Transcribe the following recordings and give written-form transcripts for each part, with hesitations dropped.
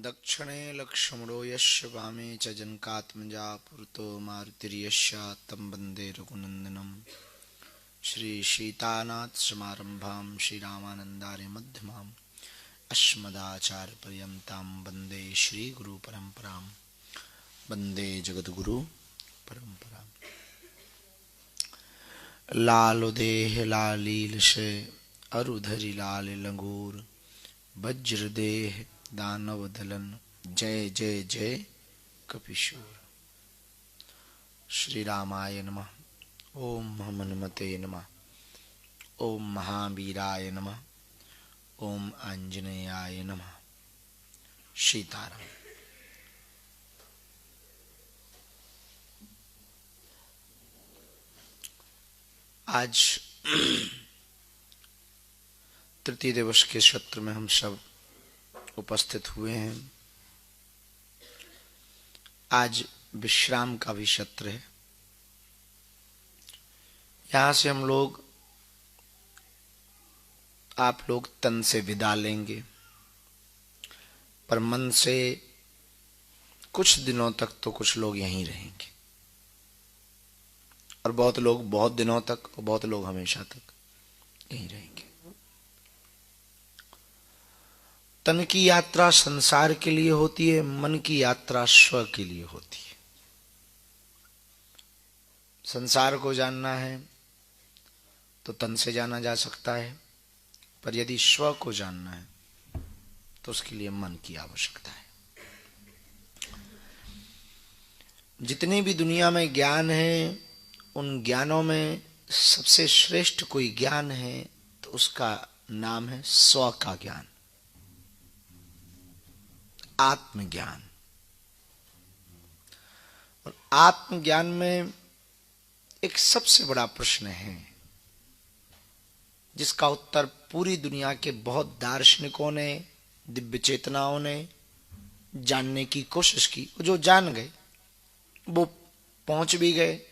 दक्षिणे लक्ष्मणो यस्य वामे च जनकात्मजा पुरतो मारुतिर्यस्य तं वन्दे रघुनन्दनम्। श्रीसीतानाथसमारम्भां श्रीरामानन्दार्यमध्यमाम् अस्मदाचार्यपर्यन्तां वन्दे श्रीगुरुपरम्परां वन्दे जगद्गुरुपरम्पराम्। लाल देह लालील से अरुधरि लाल लंगूर वज्र देह दानव दलन जय जय जय कपिशूर। श्री रामाय नमः। ओम हनुमते नमः। ओम महावीराय नमः। ओम आंजनेयाय नमः। सीताराम। आज तृतीय दिवस के सत्र में हम सब उपस्थित हुए हैं। आज विश्राम का भी सत्र है। यहां से हम लोग आप लोग तन से विदा लेंगे, पर मन से कुछ दिनों तक तो कुछ लोग यहीं रहेंगे, और बहुत लोग बहुत दिनों तक और बहुत लोग हमेशा तक यहीं रहेंगे। तन की यात्रा संसार के लिए होती है, मन की यात्रा स्व के लिए होती है। संसार को जानना है तो तन से जाना जा सकता है, पर यदि स्व को जानना है तो उसके लिए मन की आवश्यकता है। जितने भी दुनिया में ज्ञान है, उन ज्ञानों में सबसे श्रेष्ठ कोई ज्ञान है तो उसका नाम है स्व का ज्ञान, आत्मज्ञान। और आत्मज्ञान में एक सबसे बड़ा प्रश्न है जिसका उत्तर पूरी दुनिया के बहुत दार्शनिकों ने, दिव्य चेतनाओं ने जानने की कोशिश की। जो जान गए वो पहुंच भी गए,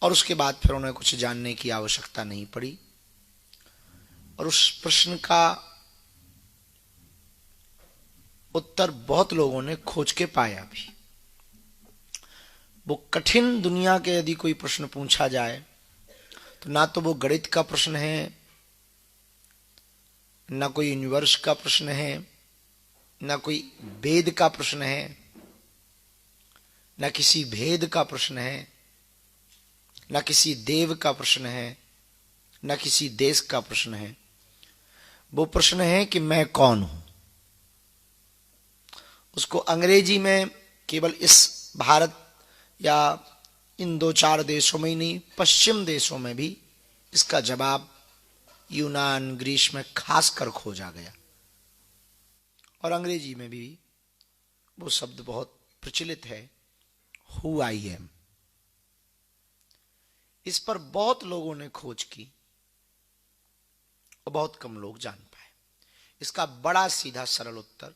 और उसके बाद फिर उन्हें कुछ जानने की आवश्यकता नहीं पड़ी। और उस प्रश्न का उत्तर बहुत लोगों ने खोज के पाया भी। वो कठिन दुनिया के यदि कोई प्रश्न पूछा जाए तो ना तो वो गणित का प्रश्न है, ना कोई यूनिवर्स का प्रश्न है, ना कोई वेद का प्रश्न है, ना किसी भेद का प्रश्न है, ना किसी देव का प्रश्न है, ना किसी देश का प्रश्न है। वो प्रश्न है कि मैं कौन हूं। उसको अंग्रेजी में केवल इस भारत या इन दो चार देशों में ही नहीं, पश्चिम देशों में भी इसका जवाब यूनान, ग्रीस में खासकर खोजा गया। और अंग्रेजी में भी वो शब्द बहुत प्रचलित है, हु आई एम। इस पर बहुत लोगों ने खोज की और बहुत कम लोग जान पाए। इसका बड़ा सीधा सरल उत्तर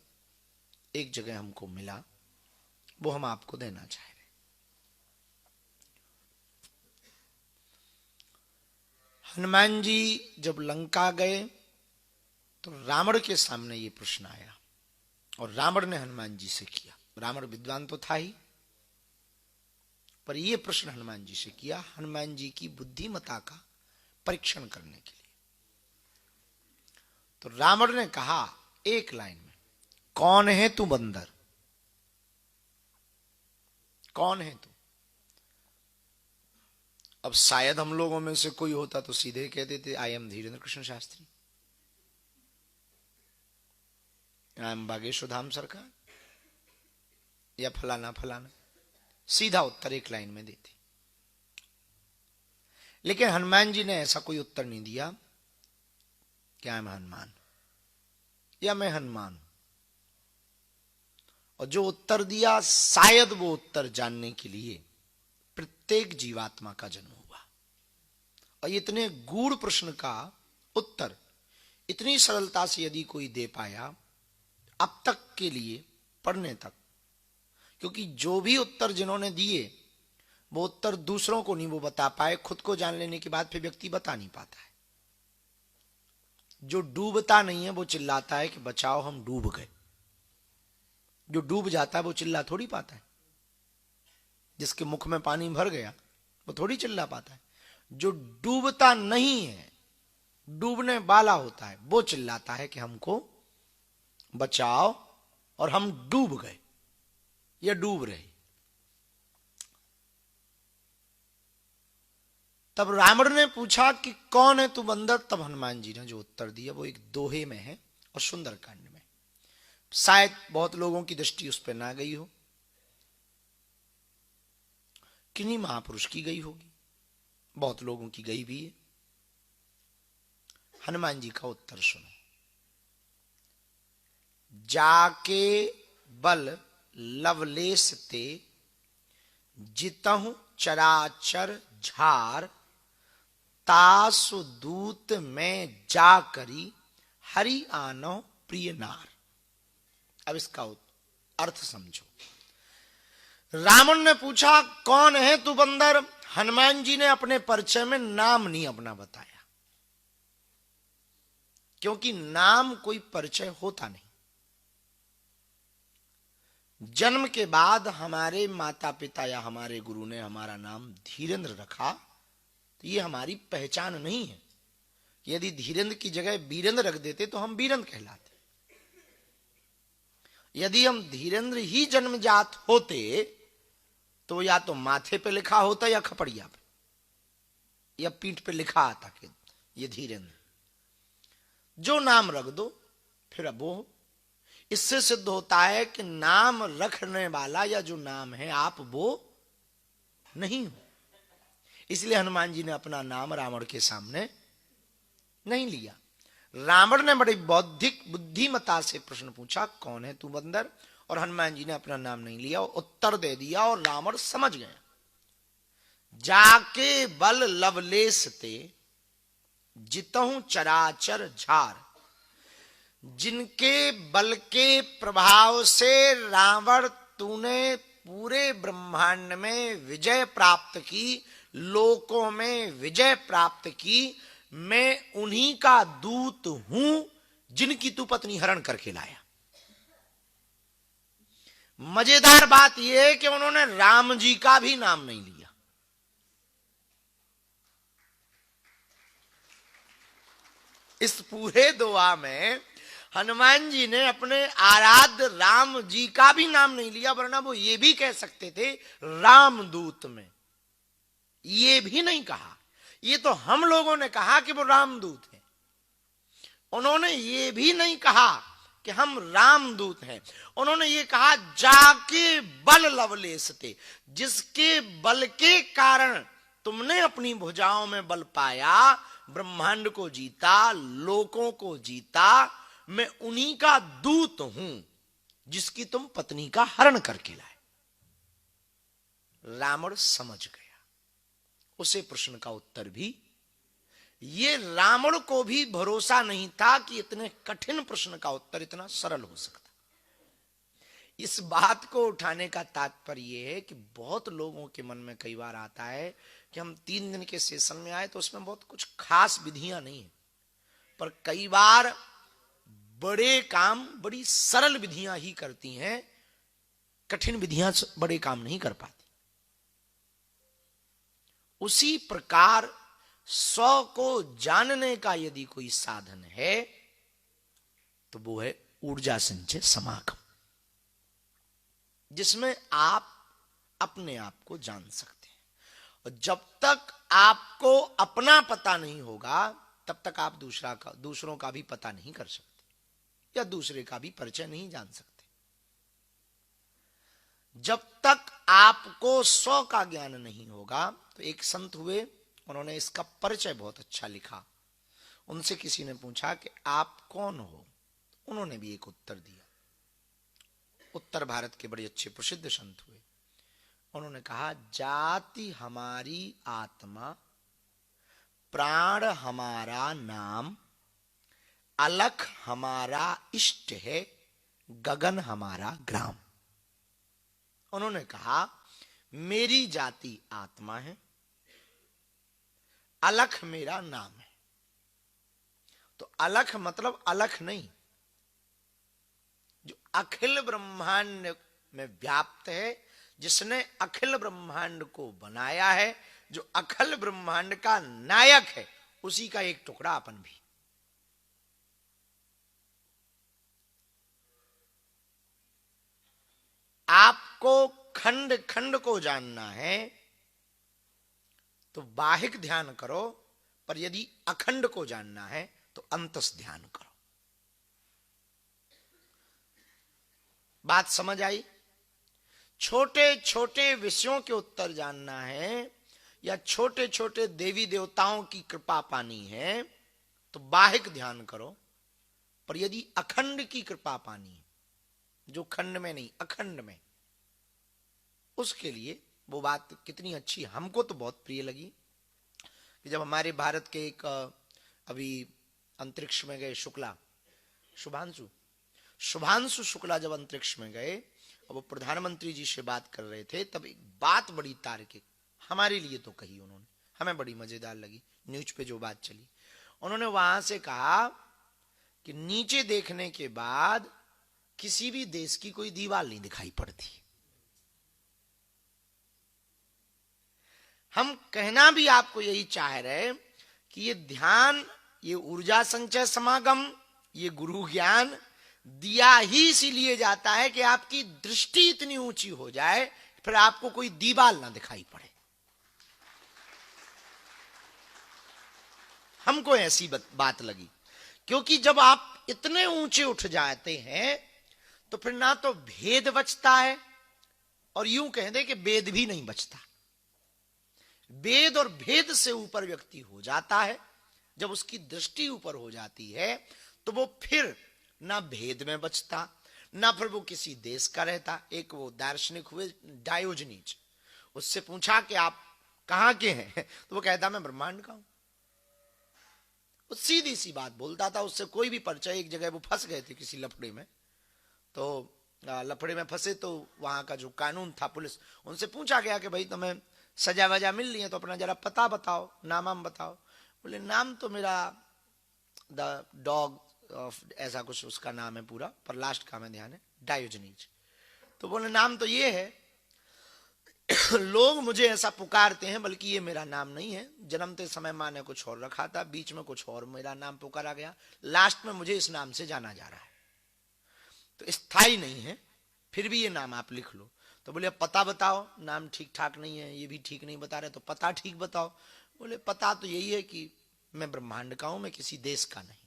एक जगह हमको मिला, वो हम आपको देना चाह रहे हैं। हनुमान जी जब लंका गए तो रावण के सामने ये प्रश्न आया, और रावण ने हनुमान जी से किया। रावण विद्वान तो था ही, पर यह प्रश्न हनुमान जी से किया, हनुमान जी की बुद्धिमत्ता का परीक्षण करने के लिए। तो रावण ने कहा एक लाइन में, कौन है तू बंदर, कौन है तू। अब शायद हम लोगों में से कोई होता तो सीधे कह देते I am Dhirendra Krishna Shastri, I am Bageshwar Dham Sarkar, या फलाना फलाना। सीधा उत्तर एक लाइन में देते। लेकिन हनुमान जी ने ऐसा कोई उत्तर नहीं दिया कि आई एम हनुमान या मैं हनुमान हूं। और जो उत्तर दिया, शायद वो उत्तर जानने के लिए प्रत्येक जीवात्मा का जन्म हुआ। और इतने गूढ़ प्रश्न का उत्तर इतनी सरलता से यदि कोई दे पाया, अब तक के लिए पढ़ने तक, क्योंकि जो भी उत्तर जिन्होंने दिए वो उत्तर दूसरों को नहीं वो बता पाए, खुद को जान लेने के बाद फिर व्यक्ति बता नहीं पाता है। जो डूबता नहीं है वो चिल्लाता है कि बचाओ हम डूब गए। जो डूब जाता है वो चिल्ला थोड़ी पाता है। जिसके मुख में पानी भर गया वो थोड़ी चिल्ला पाता है। जो डूबता नहीं है, डूबने वाला होता है, वो चिल्लाता है कि हमको बचाओ और हम डूब गए या डूब रहे। तब रावण ने पूछा कि कौन है तू बंदर। तब हनुमान जी ने जो उत्तर दिया वो एक दोहे में है और सुंदर कांड में। शायद बहुत लोगों की दृष्टि उस पर ना गई हो, किन्हीं महापुरुष की गई होगी, बहुत लोगों की गई भी है। हनुमान जी का उत्तर सुनो। जाके बल लवलेश ते जितहु चराचर झार तासु दूत में जा करी हरि आनो प्रिय नार। अब इसका अर्थ समझो। रावण ने पूछा कौन है तू बंदर। हनुमान जी ने अपने परिचय में नाम नहीं अपना बताया, क्योंकि नाम कोई परिचय होता नहीं। जन्म के बाद हमारे माता पिता या हमारे गुरु ने हमारा नाम धीरेन्द्र रखा तो ये हमारी पहचान नहीं है। यदि धीरेन्द्र की जगह वीरेंद्र रख देते तो हम वीरेंद्र कहलाते। यदि हम धीरेन्द्र ही जन्मजात होते तो या तो माथे पे लिखा होता या खपड़िया पे या पीठ पे लिखा आता कि ये धीरेन्द्र। जो नाम रख दो फिर अब वो। इससे सिद्ध होता है कि नाम रखने वाला या जो नाम है आप वो नहीं हो। इसलिए हनुमान जी ने अपना नाम रावण के सामने नहीं लिया। रावण ने बड़ी बौद्धिक बुद्धिमता से प्रश्न पूछा कौन है तू बंदर, और हनुमान जी ने अपना नाम नहीं लिया, उत्तर दे दिया और रावण समझ गया। जाके बल लवलेश ते जितहु चराचर झार। जिनके बल के प्रभाव से रावण तूने पूरे ब्रह्मांड में विजय प्राप्त की, लोकों में विजय प्राप्त की, मैं उन्हीं का दूत हूं जिनकी तू पत्नी हरण करके लाया। मजेदार बात यह है कि उन्होंने राम जी का भी नाम नहीं लिया। इस पूरे दुआ में हनुमान जी ने अपने आराध्य राम जी का भी नाम नहीं लिया, वरना वो ये भी कह सकते थे रामदूत में। ये भी नहीं कहा। ये तो हम लोगों ने कहा कि वो रामदूत है। उन्होंने ये भी नहीं कहा कि हम रामदूत हैं। उन्होंने ये कहा जाके बल लवलेश थे। जिसके बल के कारण तुमने अपनी भुजाओं में बल पाया, ब्रह्मांड को जीता, लोकों को जीता, मैं उन्हीं का दूत हूं जिसकी तुम पत्नी का हरण करके लाए। रावण समझ गया। उसे प्रश्न का उत्तर भी, ये रावण को भी भरोसा नहीं था कि इतने कठिन प्रश्न का उत्तर इतना सरल हो सकता। इस बात को उठाने का तात्पर्य यह है कि बहुत लोगों के मन में कई बार आता है कि हम 3 दिन के सेशन में आए तो उसमें बहुत कुछ खास विधियां नहीं है, पर कई बार बड़े काम बड़ी सरल विधियां ही करती हैं, कठिन विधियां बड़े काम नहीं कर पाती। उसी प्रकार स्व को जानने का यदि कोई साधन है तो वो है ऊर्जा संचय समागम, जिसमें आप अपने आप को जान सकते हैं। और जब तक आपको अपना पता नहीं होगा तब तक आप दूसरों का भी पता नहीं कर सकते या दूसरे का भी परिचय नहीं जान सकते। जब तक आपको स्व का ज्ञान नहीं होगा। तो एक संत हुए, उन्होंने इसका परिचय बहुत अच्छा लिखा। उनसे किसी ने पूछा कि आप कौन हो, उन्होंने भी एक उत्तर दिया। उत्तर भारत के बड़े अच्छे प्रसिद्ध संत हुए। उन्होंने कहा जाति हमारी आत्मा, प्राण हमारा नाम, अलख हमारा इष्ट है, गगन हमारा ग्राम। उन्होंने कहा मेरी जाति आत्मा है, अलख मेरा नाम है। तो अलख मतलब अलख नहीं, जो अखिल ब्रह्मांड में व्याप्त है, जिसने अखिल ब्रह्मांड को बनाया है, जो अखिल ब्रह्मांड का नायक है, उसी का एक टुकड़ा अपन भी। आपको खंड खंड को जानना है तो बाहिक ध्यान करो, पर यदि अखंड को जानना है तो अंतस ध्यान करो। बात समझ आई? छोटे छोटे विषयों के उत्तर जानना है या छोटे छोटे देवी देवताओं की कृपा पानी है तो बाहिक ध्यान करो, पर यदि अखंड की कृपा पानी है, जो खंड में नहीं अखंड में, उसके लिए वो बात कितनी अच्छी, हमको तो बहुत प्रिय लगी कि जब हमारे भारत के एक अभी अंतरिक्ष में गए शुक्ला, शुभांशु शुक्ला जब अंतरिक्ष में गए और वो प्रधानमंत्री जी से बात कर रहे थे, तब एक बात बड़ी तार्किक हमारे लिए तो कही उन्होंने, हमें बड़ी मजेदार लगी, न्यूज पे जो बात चली। उन्होंने वहां से कहा कि नीचे देखने के बाद किसी भी देश की कोई दीवार नहीं दिखाई पड़ती। हम कहना भी आपको यही चाह रहे कि ये ध्यान, ये ऊर्जा संचय समागम, ये गुरु ज्ञान दिया ही इसीलिए जाता है कि आपकी दृष्टि इतनी ऊंची हो जाए फिर आपको कोई दीवार ना दिखाई पड़े। हमको ऐसी बात लगी, क्योंकि जब आप इतने ऊंचे उठ जाते हैं तो फिर ना तो भेद बचता है, और यूं कह दे कि वेद भी नहीं बचता। वेद और भेद से ऊपर व्यक्ति हो जाता है, जब उसकी दृष्टि ऊपर हो जाती है तो वो फिर ना भेद में बचता, ना फिर वो किसी देश का रहता। एक वो दार्शनिक हुए डायोजनीज, उससे पूछा कि आप कहां के हैं, तो वो कहता मैं ब्रह्मांड का हूं। वो सीधी सी बात बोलता था, उससे कोई भी परिचय। एक जगह वो फंस गए थे किसी लफड़े में, तो लफड़े में फंसे तो वहां का जो कानून था, पुलिस, उनसे पूछा गया कि भाई तुम्हें सजा वजा मिल रही है तो अपना जरा पता बताओ, नाम बताओ। बोले नाम तो मेरा द डॉग ऐसा कुछ उसका नाम है पूरा, पर लास्ट का में ध्यान है, डायोजनीज। तो बोले नाम तो ये है, लोग मुझे ऐसा पुकारते हैं, बल्कि ये मेरा नाम नहीं है, जन्मते समय माँ ने कुछ और रखा था, बीच में कुछ और मेरा नाम पुकारा गया, लास्ट में मुझे इस नाम से जाना जा रहा है, तो स्थायी नहीं है, फिर भी ये नाम आप लिख लो। तो बोले पता बताओ, नाम ठीक ठाक नहीं है, ये भी ठीक नहीं बता रहे, तो पता ठीक बताओ। बोले पता तो यही है कि मैं ब्रह्मांड का हूं, मैं किसी देश का नहीं।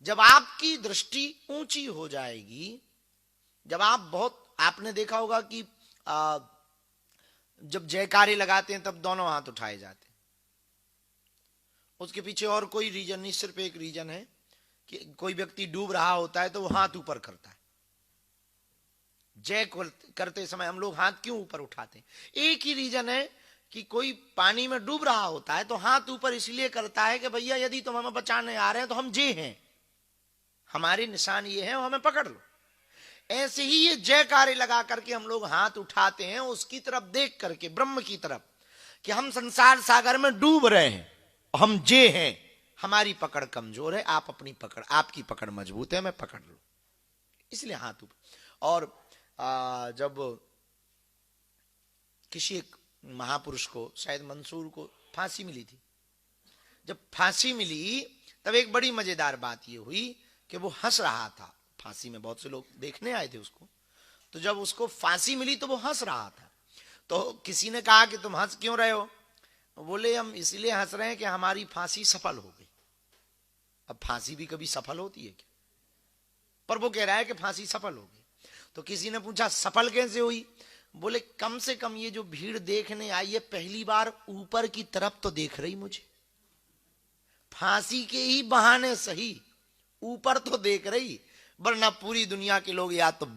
जब आपकी दृष्टि ऊंची हो जाएगी, जब आप बहुत, आपने देखा होगा कि जब जयकारे लगाते हैं तब दोनों हाथ उठाए जाते हैं, उसके पीछे और कोई रीजन नहीं, सिर्फ एक रीजन है कि कोई व्यक्ति डूब रहा होता है तो वो हाथ ऊपर करता है। जय करते समय हम लोग हाथ क्यों ऊपर उठाते हैं? एक ही रीजन है कि कोई पानी में डूब रहा होता है तो हाथ ऊपर इसलिए करता है कि भैया यदि तुम हमें बचाने आ रहे हैं तो हम जे हैं, हमारे निशान ये हैं, हमें पकड़ लो। ऐसे ही ये जयकारे लगा करके हम लोग हाथ उठाते हैं उसकी तरफ देख करके, ब्रह्म की तरफ, कि हम संसार सागर में डूब रहे हैं, हम जे हैं, हमारी पकड़ कमजोर है, आप अपनी पकड़, आपकी पकड़ मजबूत है, मैं पकड़ लो, इसलिए हाथ ऊपर। और जब किसी एक महापुरुष को, शायद मंसूर को फांसी मिली थी, जब फांसी मिली तब एक बड़ी मजेदार बात यह हुई कि वो हंस रहा था, फांसी में बहुत से लोग देखने आए थे उसको, तो जब उसको फांसी मिली तो वो हंस रहा था। तो किसी ने कहा कि तुम हंस क्यों रहे हो? बोले हम इसलिए हंस रहे हैं कि हमारी फांसी सफल हो गई। अब फांसी भी कभी सफल होती है क्या? पर वो कह रहा है कि फांसी सफल हो गई। तो किसी ने पूछा सफल कैसे हुई? बोले कम से कम ये जो भीड़ देखने आई है पहली बार ऊपर की तरफ तो देख रही मुझे, फांसी के ही बहाने सही ऊपर तो देख रही, वरना पूरी दुनिया के लोग या तो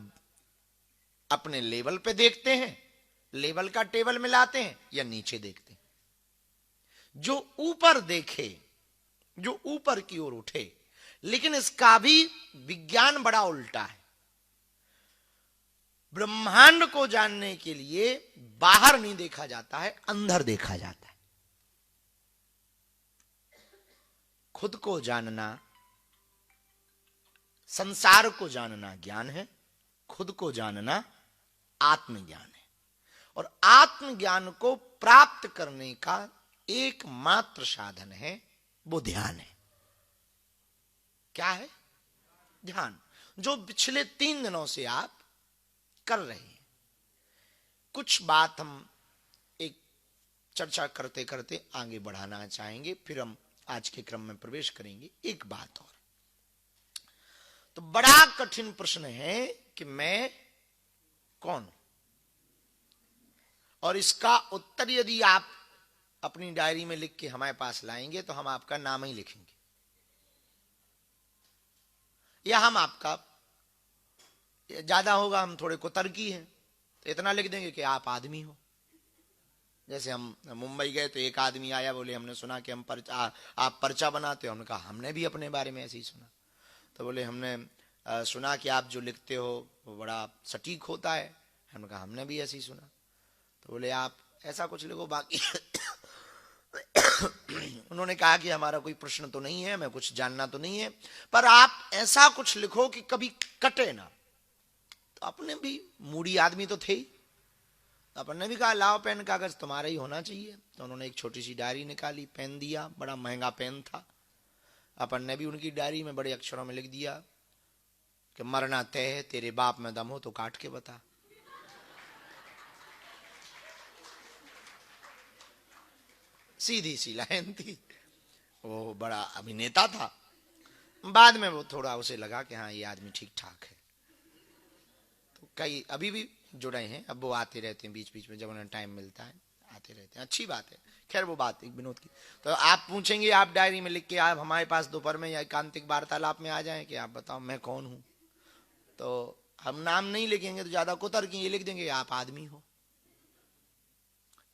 अपने लेवल पे देखते हैं, लेवल का टेबल मिलाते हैं, या नीचे देखते हैं। जो ऊपर देखे, जो ऊपर की ओर उठे। लेकिन इसका भी विज्ञान बड़ा उल्टा है। ब्रह्मांड को जानने के लिए बाहर नहीं देखा जाता है, अंदर देखा जाता है। खुद को जानना संसार को जानना ज्ञान है, खुद को जानना आत्मज्ञान है। और आत्मज्ञान को प्राप्त करने का एकमात्र साधन है, वो ध्यान है। क्या है? ध्यान, जो पिछले 3 दिनों से आप कर रहे हैं। कुछ बात हम एक चर्चा करते करते आगे बढ़ाना चाहेंगे, फिर हम आज के क्रम में प्रवेश करेंगे। एक बात और, तो बड़ा कठिन प्रश्न है कि मैं कौन हूं, और इसका उत्तर यदि आप अपनी डायरी में लिख के हमारे पास लाएंगे तो हम आपका नाम ही लिखेंगे, या हम आपका, ज्यादा होगा हम थोड़े कुतर्की हैं तो इतना लिख देंगे कि आप आदमी हो। जैसे हम मुंबई गए तो एक आदमी आया, बोले हमने सुना कि हम आप पर्चा बनाते हो। हमने कहा हमने भी अपने बारे में ऐसे ही सुना। तो बोले हमने सुना कि आप जो लिखते हो वो बड़ा सटीक होता है। हमने कहा हमने भी ऐसे ही सुना। तो बोले आप ऐसा कुछ लिखो बाकी उन्होंने कहा कि हमारा कोई प्रश्न तो नहीं है, हमें कुछ जानना तो नहीं है, पर आप ऐसा कुछ लिखो कि कभी कटे ना। तो अपने भी मूडी आदमी तो थे ही, अपन ने भी कहा लाओ पेन कागज, तुम्हारा ही होना चाहिए। तो उन्होंने एक छोटी सी डायरी निकाली, पेन दिया, बड़ा महंगा पेन था। अपन ने भी उनकी डायरी में बड़े अक्षरों में लिख दिया कि मरना तय है, तेरे बाप में दम हो तो काट के बता। सीधी सी लाइन थी। वो बड़ा अभिनेता था। बाद में वो थोड़ा उसे लगा कि हाँ ये आदमी ठीक ठाक है। तो कई अभी भी जुड़े हैं, अब वो आते रहते हैं बीच बीच में, जब उन्हें टाइम मिलता है आते रहते हैं, अच्छी बात है। खैर वो बात एक विनोद की। तो आप पूछेंगे, आप डायरी में लिख के आप हमारे पास दोपहर में या एकांतिक वार्तालाप में आ जाएं कि आप बताओ मैं कौन हूं, तो हम नाम नहीं लिखेंगे तो ज्यादा कुतर की ये लिख देंगे आप आदमी हो।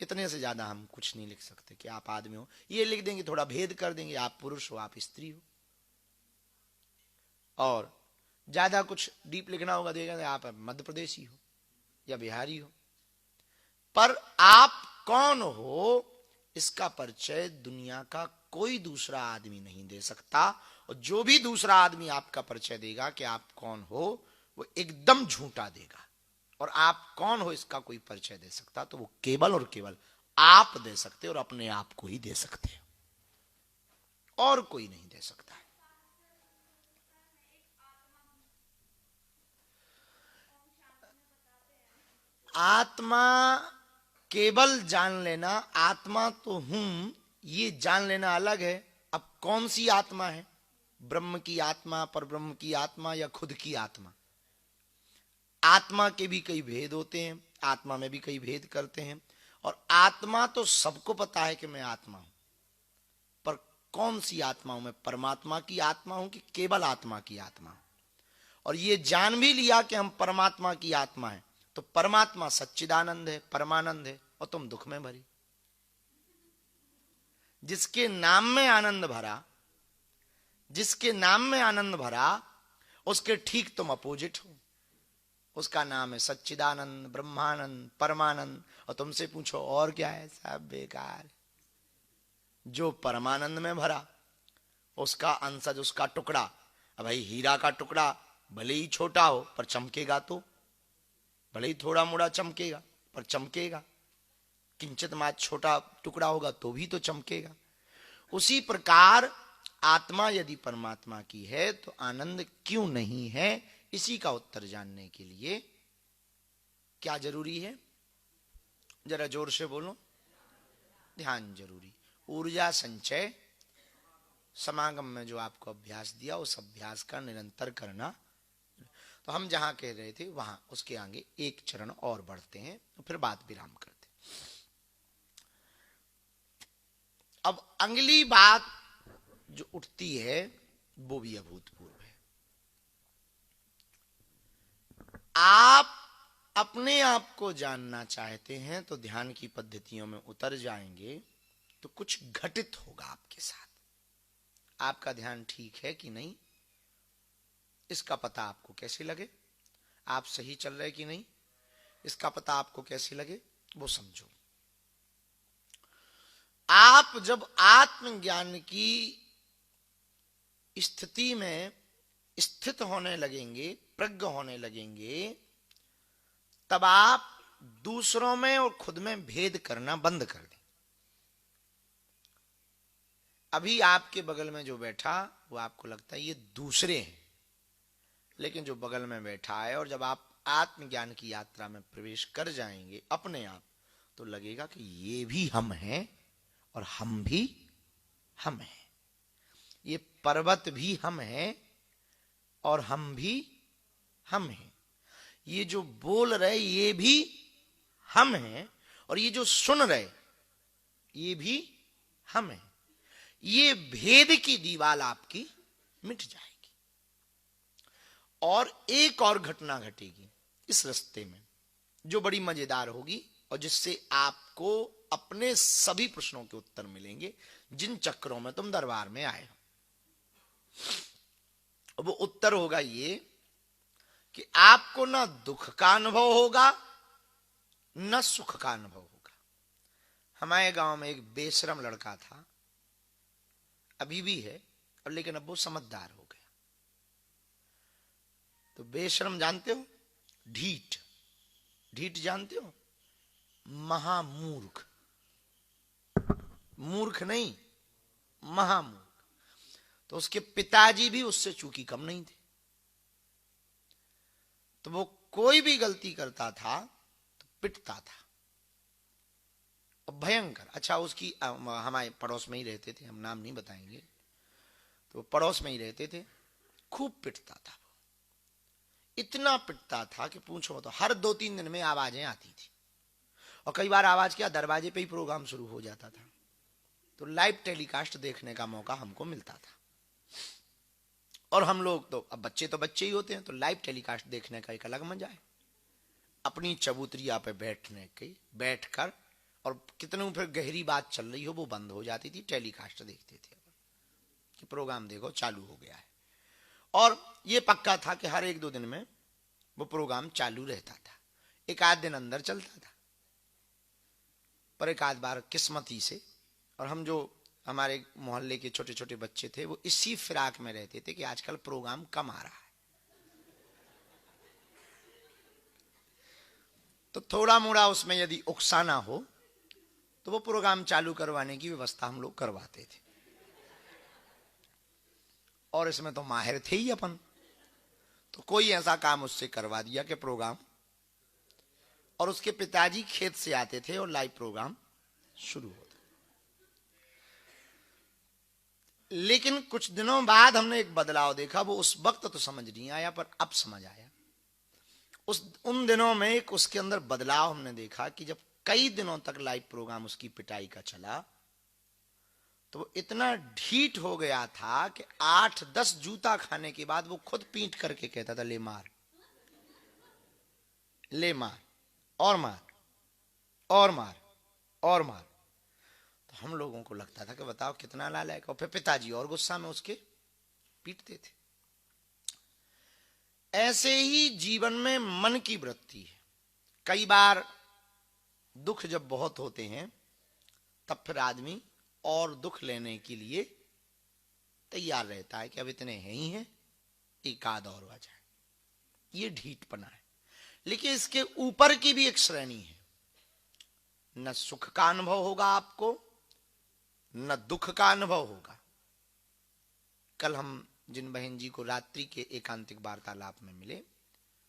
इतने से ज्यादा हम कुछ नहीं लिख सकते कि आप आदमी हो, ये लिख देंगे, थोड़ा भेद कर देंगे, आप पुरुष हो आप स्त्री हो। और ज्यादा कुछ डीप लिखना होगा देखेंगे आप मध्य प्रदेशी हो या बिहारी हो। पर आप कौन हो इसका परिचय दुनिया का कोई दूसरा आदमी नहीं दे सकता। और जो भी दूसरा आदमी आपका परिचय देगा कि आप कौन हो, वो एकदम झूठा देगा। और आप कौन हो इसका कोई परिचय दे सकता तो वो केवल और केवल आप दे सकते, और अपने आप को ही दे सकते, और कोई नहीं दे सकता। आत्मा केवल जान लेना, आत्मा तो हूं ये जान लेना अलग है। अब कौन सी आत्मा है, ब्रह्म की आत्मा, पर ब्रह्म की आत्मा, या खुद की आत्मा। आत्मा के भी कई भेद होते हैं, आत्मा में भी कई भेद करते हैं। और आत्मा तो सबको पता है कि मैं आत्मा हूं, पर कौन सी आत्मा हूं मैं, परमात्मा की आत्मा हूं कि केवल आत्मा की आत्मा हूं। और ये जान भी लिया कि हम परमात्मा की आत्मा है, तो परमात्मा सच्चिदानंद है, परमानंद है, और तुम दुख में भरी। जिसके नाम में आनंद भरा, जिसके नाम में आनंद भरा, उसके ठीक तुम अपोजिट हो। उसका नाम है सच्चिदानंद, ब्रह्मानंद, परमानंद। और तुमसे पूछो और क्या है, सब बेकार। जो परमानंद में भरा, उसका अंशज, उसका टुकड़ा। अब भाई हीरा का टुकड़ा भले ही छोटा हो पर चमकेगा, तो भले ही थोड़ा मोड़ा चमकेगा पर चमकेगा। किंचित मात्र छोटा टुकड़ा होगा तो भी तो चमकेगा। उसी प्रकार आत्मा यदि परमात्मा की है तो आनंद क्यों नहीं है, इसी का उत्तर जानने के लिए क्या जरूरी है, जरा जोर से बोलो। ध्यान जरूरी। ऊर्जा संचय, समागम में जो आपको अभ्यास दिया उस अभ्यास का निरंतर करना। तो हम जहां कह रहे थे वहां उसके आगे एक चरण और बढ़ते हैं, तो फिर बात विराम करते। अब अगली बात जो उठती है वो भी अभूतपूर्व है। आप अपने आप को जानना चाहते हैं तो ध्यान की पद्धतियों में उतर जाएंगे तो कुछ घटित होगा आपके साथ। आपका ध्यान ठीक है कि नहीं, इसका पता आपको कैसे लगे। आप सही चल रहे कि नहीं, इसका पता आपको कैसे लगे, वो समझो। आप जब आत्मज्ञान की स्थिति में स्थित होने लगेंगे, प्रज्ञ होने लगेंगे, तब आप दूसरों में और खुद में भेद करना बंद कर दें। अभी आपके बगल में जो बैठा वो आपको लगता है ये दूसरे हैं, लेकिन जो बगल में बैठा है, और जब आप आत्मज्ञान की यात्रा में प्रवेश कर जाएंगे अपने आप, तो लगेगा कि ये भी हम हैं और हम भी हम हैं, ये पर्वत भी हम हैं और हम भी हम हैं, ये जो बोल रहे ये भी हम हैं और ये जो सुन रहे ये भी हम हैं। ये भेद की दीवार आपकी मिट जाएगी और एक और घटना घटेगी इस रास्ते में जो बड़ी मजेदार होगी और जिससे आपको अपने सभी प्रश्नों के उत्तर मिलेंगे जिन चक्रों में तुम दरबार में आए हो। वो उत्तर होगा ये कि आपको ना दुख का अनुभव होगा न सुख का अनुभव होगा। हमारे गांव में एक बेशरम लड़का था, अभी भी है, और लेकिन अब वो समझदार हो गया। तो बेशरम जानते हो? ढीठ, ढीठ जानते हो? महामूर्ख, मूर्ख नहीं, महामूर्ख। तो उसके पिताजी भी उससे चूंकि कम नहीं थे, तो वो कोई भी गलती करता था तो पिटता था, और भयंकर। अच्छा, उसकी हमारे पड़ोस में ही रहते थे, हम नाम नहीं बताएंगे, तो पड़ोस में ही रहते थे, खूब पिटता था वो, इतना पिटता था कि पूछो तो। हर 2-3 दिन में आवाजें आती थी, और कई बार आवाज क्या, दरवाजे पे ही प्रोग्राम शुरू हो जाता था, तो लाइव टेलीकास्ट देखने का मौका हमको मिलता था। और हम लोग तो अब बच्चे तो बच्चे ही होते हैं, तो लाइव टेलीकास्ट देखने का एक अलग मजा है। अपनी चबूतरिया पे बैठकर, और कितने फिर गहरी बात चल रही हो वो बंद हो जाती थी, टेलीकास्ट देखते थे कि प्रोग्राम देखो चालू हो गया है। और ये पक्का था कि हर 1-2 दिन में वो प्रोग्राम चालू रहता था, एक आध दिन अंदर चलता था, पर एक आध बार किस्मती से। और हम जो हमारे मोहल्ले के छोटे छोटे बच्चे थे वो इसी फिराक में रहते थे कि आजकल प्रोग्राम कम आ रहा है, तो थोड़ा मोड़ा उसमें यदि उकसाना हो तो वो प्रोग्राम चालू करवाने की व्यवस्था हम लोग करवाते थे। और इसमें तो माहिर थे ही अपन, तो कोई ऐसा काम उससे करवा दिया कि प्रोग्राम, और उसके पिताजी खेत से आते थे और लाइव प्रोग्राम शुरू होता। लेकिन कुछ दिनों बाद हमने एक बदलाव देखा, वो उस वक्त तो समझ नहीं आया पर अब समझ आया। उन दिनों में एक उसके अंदर बदलाव हमने देखा कि जब कई दिनों तक लाइव प्रोग्राम उसकी पिटाई का चला, तो वो इतना ढीठ हो गया था कि 8-10 जूता खाने के बाद वो खुद पीट करके कहता था, ले मार, ले मार, और मार, और मार, और मार। तो हम लोगों को लगता था कि बताओ कितना नालायक। और फिर पिताजी और गुस्सा में उसके पीटते थे। ऐसे ही जीवन में मन की वृत्ति है। कई बार दुख जब बहुत होते हैं तब फिर आदमी और दुख लेने के लिए तैयार रहता है कि अब इतने हैं ही हैं, एक आध और आ जाए। ये ढीठपना है। लेकिन इसके ऊपर की भी एक श्रेणी है, न सुख का अनुभव होगा आपको, न दुख का अनुभव होगा। कल हम जिन बहन जी को रात्रि के एकांतिक वार्तालाप में मिले,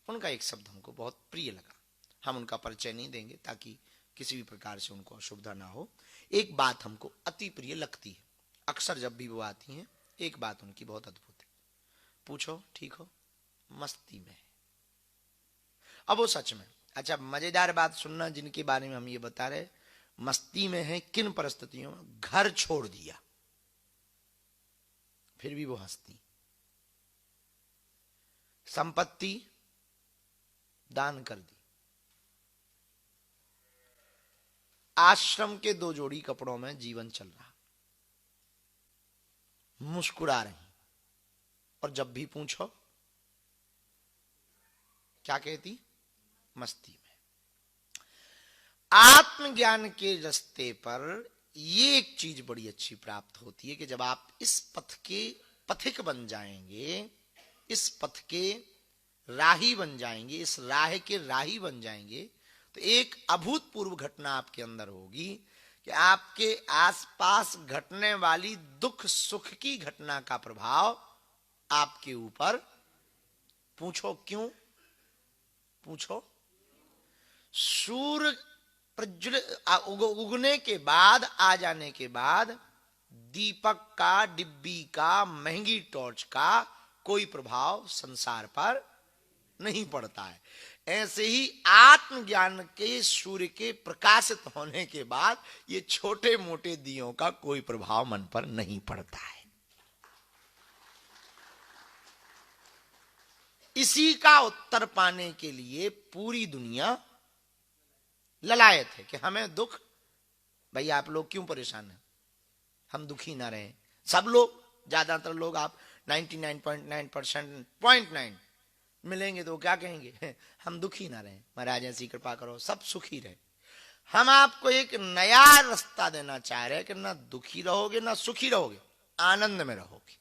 उनका एक शब्द हमको बहुत प्रिय लगा। हम उनका परिचय नहीं देंगे ताकि किसी भी प्रकार से उनको असुविधा ना हो। एक बात हमको अति प्रिय लगती है, अक्सर जब भी वो आती हैं, एक बात उनकी बहुत अद्भुत है, पूछो ठीक हो, मस्ती में है। अब वो सच में, अच्छा मजेदार बात सुनना, जिनके बारे में हम ये बता रहे, मस्ती में है किन परिस्थितियों में, घर छोड़ दिया फिर भी वो हंसती, संपत्ति दान कर दी, आश्रम के 2 जोड़ी कपड़ों में जीवन चल रहा, मुस्कुरा रही, और जब भी पूछो क्या कहती, मस्ती में। आत्मज्ञान के रास्ते पर ये एक चीज बड़ी अच्छी प्राप्त होती है कि जब आप इस पथ के पथिक बन जाएंगे, इस पथ के राही बन जाएंगे, इस राह के राही बन जाएंगे, तो एक अभूतपूर्व घटना आपके अंदर होगी कि आपके आसपास घटने वाली दुख सुख की घटना का प्रभाव आपके ऊपर, पूछो क्यों, पूछो, सूर्य प्रज्वलित उगने के बाद, आ जाने के बाद दीपक का, डिब्बी का, महंगी टॉर्च का कोई प्रभाव संसार पर नहीं पड़ता है। ऐसे ही आत्मज्ञान के सूर्य के प्रकाशित होने के बाद ये छोटे मोटे दियों का कोई प्रभाव मन पर नहीं पड़ता है। इसी का उत्तर पाने के लिए पूरी दुनिया ललायत है कि हमें दुख, भाई आप लोग क्यों परेशान हैं, हम दुखी ना रहें। सब लोग, ज्यादातर लोग, आप 99.9% 0.9 मिलेंगे तो क्या कहेंगे, हम दुखी ना रहें, महाराज ऐसी कृपा करो सब सुखी रहे। हम आपको एक नया रास्ता देना चाह रहे हैं कि ना दुखी रहोगे ना सुखी रहोगे, आनंद में रहोगे,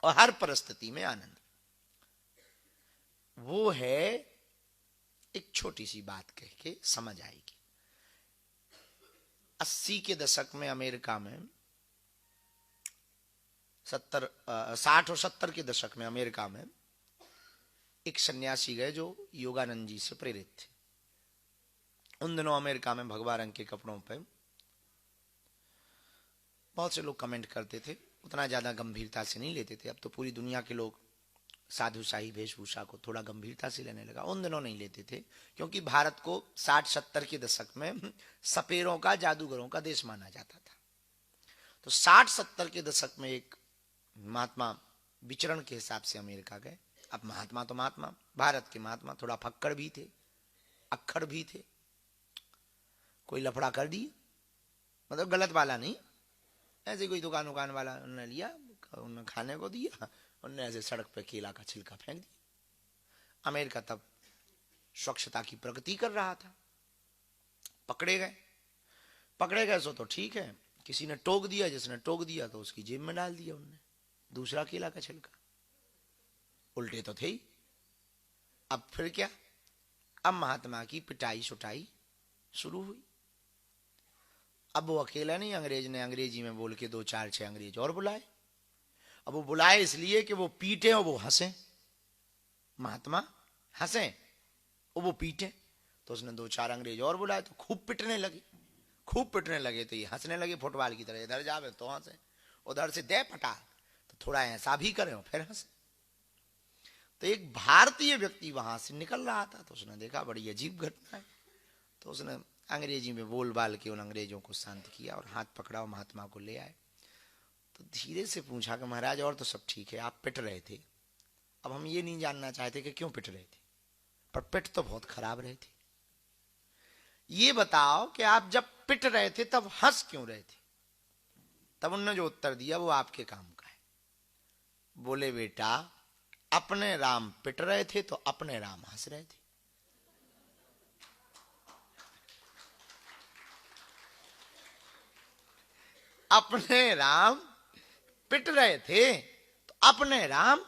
और हर परिस्थिति में आनंद। वो है, एक छोटी सी बात कह के समझ आएगी। 80 के दशक में अमेरिका में, 60 और 70 के दशक में अमेरिका में एक सन्यासी गए जो योगानंद जी से प्रेरित थे। उन दिनों अमेरिका में भगवा रंग के कपड़ों पे बहुत से लोग कमेंट करते थे, उतना ज्यादा गंभीरता से नहीं लेते थे। अब तो पूरी दुनिया के लोग साधुशाही वेशभूषा को थोड़ा गंभीरता से लेने लगा, उन दिनों नहीं लेते थे, क्योंकि भारत को 60-70 के दशक में सपेरों का, जादूगरों का देश माना जाता था। तो 60-70 के दशक में एक महात्मा विचरण के हिसाब से अमेरिका गए। अब महात्मा तो महात्मा, भारत के महात्मा थोड़ा फक्कड़ भी थे, अक्खड़ भी थे, कोई लफड़ा कर दिए, मतलब गलत वाला नहीं, ऐसे कोई दुकान वाला उन्होंने लिया, उन्होंने खाने को दिया, उन्होंने ऐसे सड़क पे केला का छिलका फेंक दिया। अमेरिका तब स्वच्छता की प्रगति कर रहा था। पकड़े गए सो तो ठीक है, किसी ने टोक दिया, जिसने टोक दिया तो उसकी जेब में डाल दिया उन्होंने दूसरा केला का छिलका। उल्टे तो थे ही। अब फिर क्या, अब महात्मा की पिटाई सुटाई शुरू हुई। अब वो अकेला नहीं, अंग्रेज ने अंग्रेजी में बोल के 2-4-6 अंग्रेज और बुलाए। अब वो बुलाए इसलिए कि वो पीटे और वो हंसे, महात्मा हंसे और वो पीटे। तो उसने 2-4 अंग्रेज और बुलाए, तो खूब पिटने लगे। तो ये हंसने लगे फुटबॉल की तरह, इधर जावे तो हंसे, उधर से दे पटा, तो थोड़ा ऐसा भी करें और फिर हंसे। तो एक भारतीय व्यक्ति वहां से निकल रहा था, तो उसने देखा बड़ी अजीब घटना है, तो उसने अंग्रेजी में बोल बाल के उन अंग्रेजों को शांत किया और हाथ पकड़ा और महात्मा को ले आए। तो धीरे से पूछा कि महाराज और तो सब ठीक है, आप पिट रहे थे, अब हम ये नहीं जानना चाहते कि क्यों पिट रहे थे, पर पिट तो बहुत खराब रहे थे, ये बताओ कि आप जब पिट रहे थे तब हंस क्यों रहे थे। तब उन्होंने जो उत्तर दिया वो आपके काम का है। बोले बेटा, अपने राम पिट रहे थे तो अपने राम हंस रहे थे। अपने राम पिट रहे थे तो अपने राम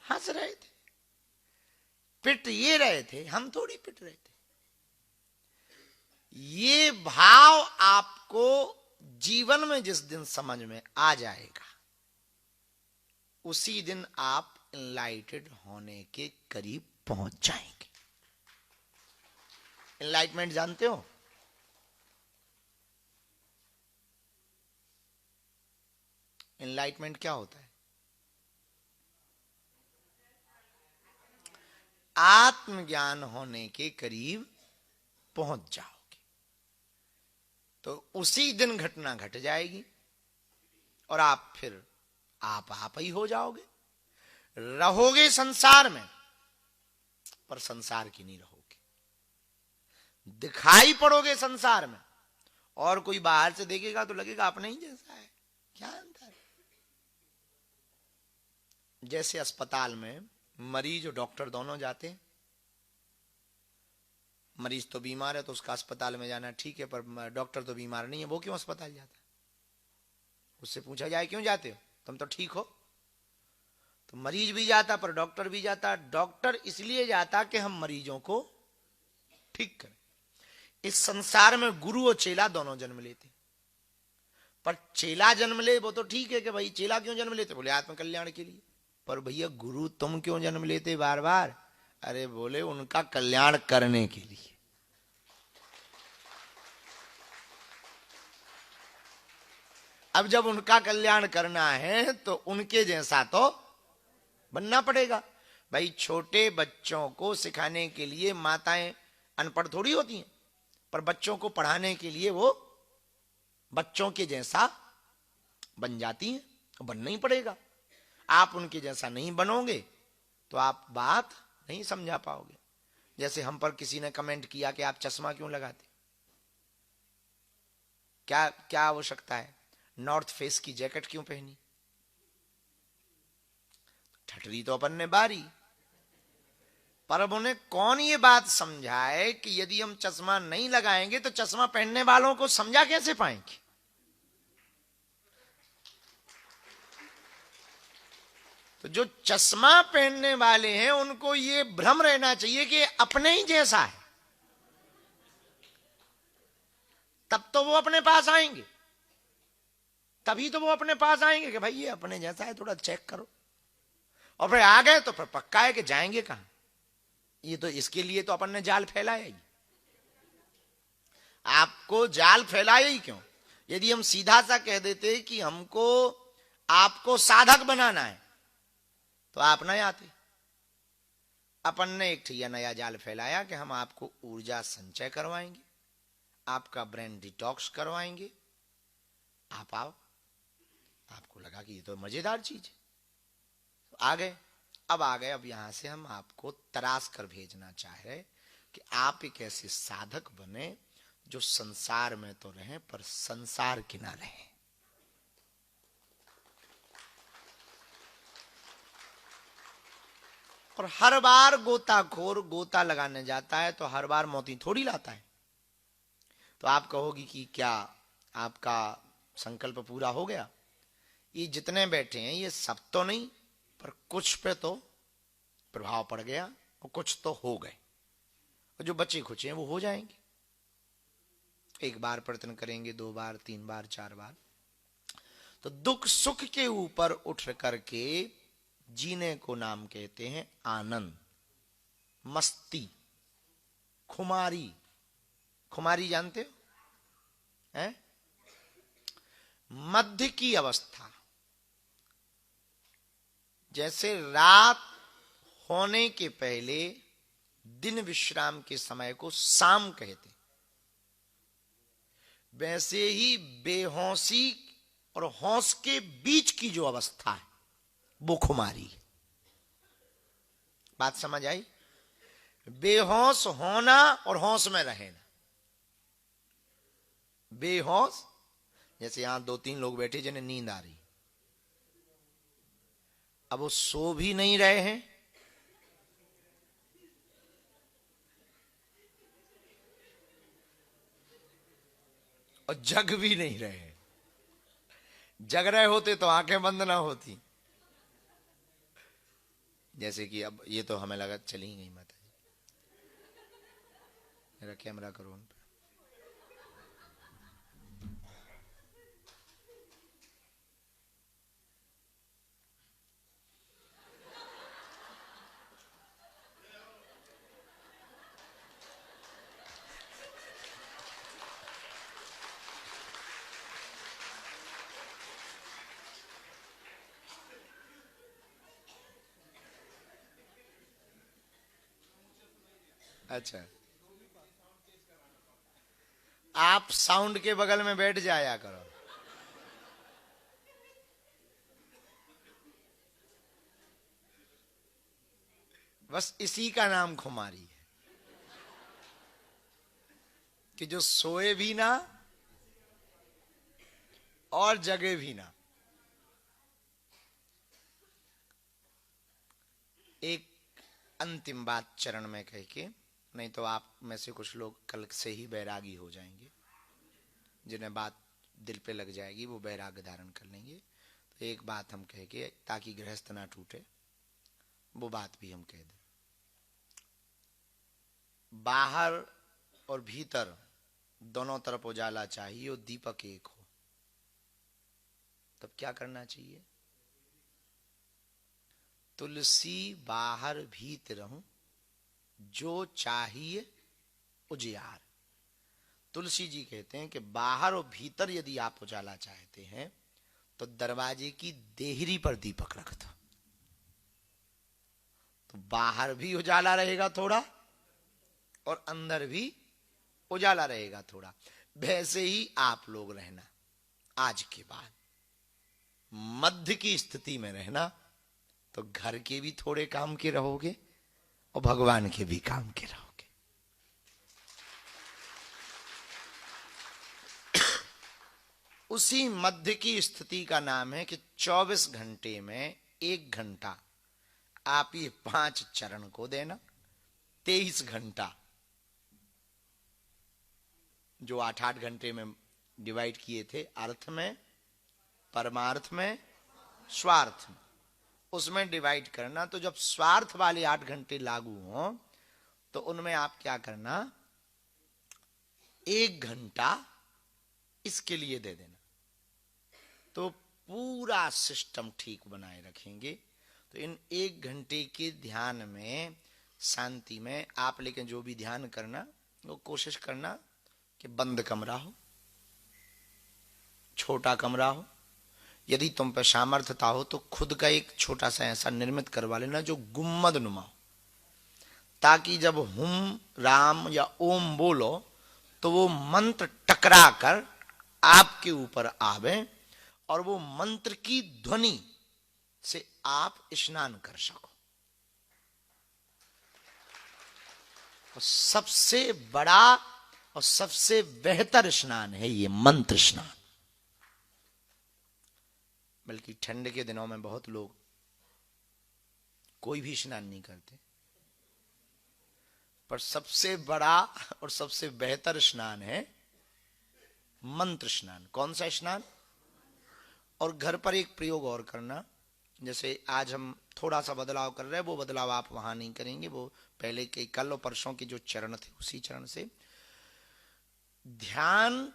हंस रहे थे। पिट ये रहे थे, हम थोड़ी पिट रहे थे। ये भाव आपको जीवन में जिस दिन समझ में आ जाएगा, उसी दिन आप एनलाइटेड होने के करीब पहुंच जाएंगे। एनलाइटमेंट जानते हो? एनलाइटमेंट क्या होता है? आत्मज्ञान होने के करीब पहुंच जाओगे तो उसी दिन घटना घट जाएगी और आप फिर आप ही हो जाओगे। रहोगे संसार में, पर संसार की नहीं रहोगे। दिखाई पड़ोगे संसार में, और कोई बाहर से देखेगा तो लगेगा अपने ही जैसा है। क्या अंतर है? जैसे अस्पताल में मरीज और डॉक्टर दोनों जाते हैं। मरीज तो बीमार है तो उसका अस्पताल में जाना ठीक है, पर डॉक्टर तो बीमार नहीं है, वो क्यों अस्पताल जाता है? उससे पूछा जाए क्यों जाते हो, तुम तो ठीक हो? तो मरीज भी जाता पर डॉक्टर भी जाता। डॉक्टर इसलिए जाता कि हम मरीजों को ठीक करें। इस संसार में गुरु और चेला दोनों जन्म लेते, पर चेला जन्म ले वो तो ठीक है कि भाई चेला क्यों जन्म लेते, बोले आत्म कल्याण के लिए। पर भैया गुरु तुम क्यों जन्म लेते बार बार? अरे बोले उनका कल्याण करने के लिए। अब जब उनका कल्याण करना है तो उनके जैसा तो बनना पड़ेगा। भाई छोटे बच्चों को सिखाने के लिए माताएं अनपढ़ थोड़ी होती हैं, पर बच्चों को पढ़ाने के लिए वो बच्चों के जैसा बन जाती हैं, बनना ही पड़ेगा। आप उनके जैसा नहीं बनोगे तो आप बात नहीं समझा पाओगे। जैसे हम पर किसी ने कमेंट किया कि आप चश्मा क्यों लगाते, क्या क्या आवश्यकता है, नॉर्थ फेस की जैकेट क्यों पहनी, ठटरी तो अपन ने बारी। पर अब उन्हें कौन ये बात समझाए कि यदि हम चश्मा नहीं लगाएंगे तो चश्मा पहनने वालों को समझा कैसे पाएंगे? तो जो चश्मा पहनने वाले हैं उनको ये भ्रम रहना चाहिए कि अपने ही जैसा है, तब तो वो अपने पास आएंगे, तभी तो वो अपने पास आएंगे कि भाई ये अपने जैसा है, थोड़ा चेक करो। और फिर आ गए तो फिर पक्का है कि जाएंगे कहां। ये तो इसके लिए तो अपन ने जाल फैलाया ही। आपको जाल फैलाया ही क्यों? यदि हम सीधा सा कह देते कि हमको आपको साधक बनाना है तो आप नहीं आते। अपन ने एक ठिया नया जाल फैलाया कि हम आपको ऊर्जा संचय करवाएंगे, आपका ब्रेन डिटॉक्स करवाएंगे। आप आओ, आपको लगा कि ये तो मजेदार चीज है, तो आ गए। अब आ गए, अब यहां से हम आपको तराश कर भेजना चाह रहे कि आप एक ऐसे साधक बने जो संसार में तो रहें पर संसार के ना रहें। और हर बार गोताखोर गोता लगाने जाता है तो हर बार मोती थोड़ी लाता है। तो आप कहोगी कि क्या आपका संकल्प पूरा हो गया? ये जितने बैठे हैं ये सब तो नहीं, पर कुछ पे तो प्रभाव पड़ गया और कुछ तो हो गए, और जो बचे खुचे हैं वो हो जाएंगे। एक बार प्रयत्न करेंगे, 2 बार, 3 बार, 4 बार, तो दुख सुख के ऊपर उठ करके जीने को नाम कहते हैं आनंद, मस्ती, खुमारी। खुमारी जानते हो हैं? मध्य की अवस्था। जैसे रात होने के पहले दिन विश्राम के समय को शाम कहते, वैसे ही बेहोशी और होश के बीच की जो अवस्था है वो खुमारी। बात समझ आई? बेहोश होना और होश में रहना। बेहोश, जैसे यहां 2-3 लोग बैठे जिन्हें नींद आ रही, अब वो सो भी नहीं रहे हैं और जग भी नहीं रहे हैं। जग रहे होते तो आंखें बंद ना होती। जैसे कि अब ये तो हमें लगा चली गई माता जी, मेरा कैमरा करो उन पे। अच्छा, आप साउंड के बगल में बैठ जाया करो। बस इसी का नाम खुमारी है कि जो सोए भी ना और जगे भी ना। एक अंतिम बात चरण में कह के, नहीं तो आप में से कुछ लोग कल से ही बैरागी हो जाएंगे, जिन्हें बात दिल पे लग जाएगी वो बैराग धारण कर लेंगे। तो एक बात हम कह के, ताकि गृहस्थ ना टूटे, वो बात भी हम कह दें। बाहर और भीतर दोनों तरफ उजाला चाहिए और दीपक एक हो, तब क्या करना चाहिए? तुलसी बाहर भीतरहु जो चाहिए उजियार। तुलसी जी कहते हैं कि बाहर और भीतर यदि आप उजाला चाहते हैं तो दरवाजे की देहरी पर दीपक रख दो, तो बाहर भी उजाला रहेगा थोड़ा और अंदर भी उजाला रहेगा थोड़ा। वैसे ही आप लोग रहना, आज के बाद मध्य की स्थिति में रहना, तो घर के भी थोड़े काम के रहोगे और भगवान के भी काम के रहोगे। उसी मध्य की स्थिति का नाम है कि 24 घंटे में 1 घंटा आप ये 5 चरण को देना, 23 घंटा जो 8-8 घंटे में डिवाइड किए थे, अर्थ में, परमार्थ में, स्वार्थ में, उसमें डिवाइड करना। तो जब स्वार्थ वाले 8 घंटे लागू हो तो उनमें आप क्या करना, 1 घंटा इसके लिए दे देना, तो पूरा सिस्टम ठीक बनाए रखेंगे। तो इन 1 घंटे के ध्यान में, शांति में आप, लेकिन जो भी ध्यान करना वो कोशिश करना कि बंद कमरा हो, छोटा कमरा हो। यदि तुम पे सामर्थ्यता हो तो खुद का एक छोटा सा ऐसा निर्मित करवा लेना जो गुम्मद नुमा हो, ताकि जब हुम राम या ओम बोलो तो वो मंत्र टकरा कर आपके ऊपर आवे और वो मंत्र की ध्वनि से आप स्नान कर सको। और सबसे बड़ा और सबसे बेहतर स्नान है ये मंत्र स्नान। बल्कि ठंड के दिनों में बहुत लोग कोई भी स्नान नहीं करते, पर सबसे बड़ा और सबसे बेहतर स्नान है मंत्र स्नान। कौन सा स्नान? और घर पर एक प्रयोग और करना, जैसे आज हम थोड़ा सा बदलाव कर रहे हैं, वो बदलाव आप वहां नहीं करेंगे, वो पहले के कल और परसों के जो चरण थे उसी चरण से ध्यान।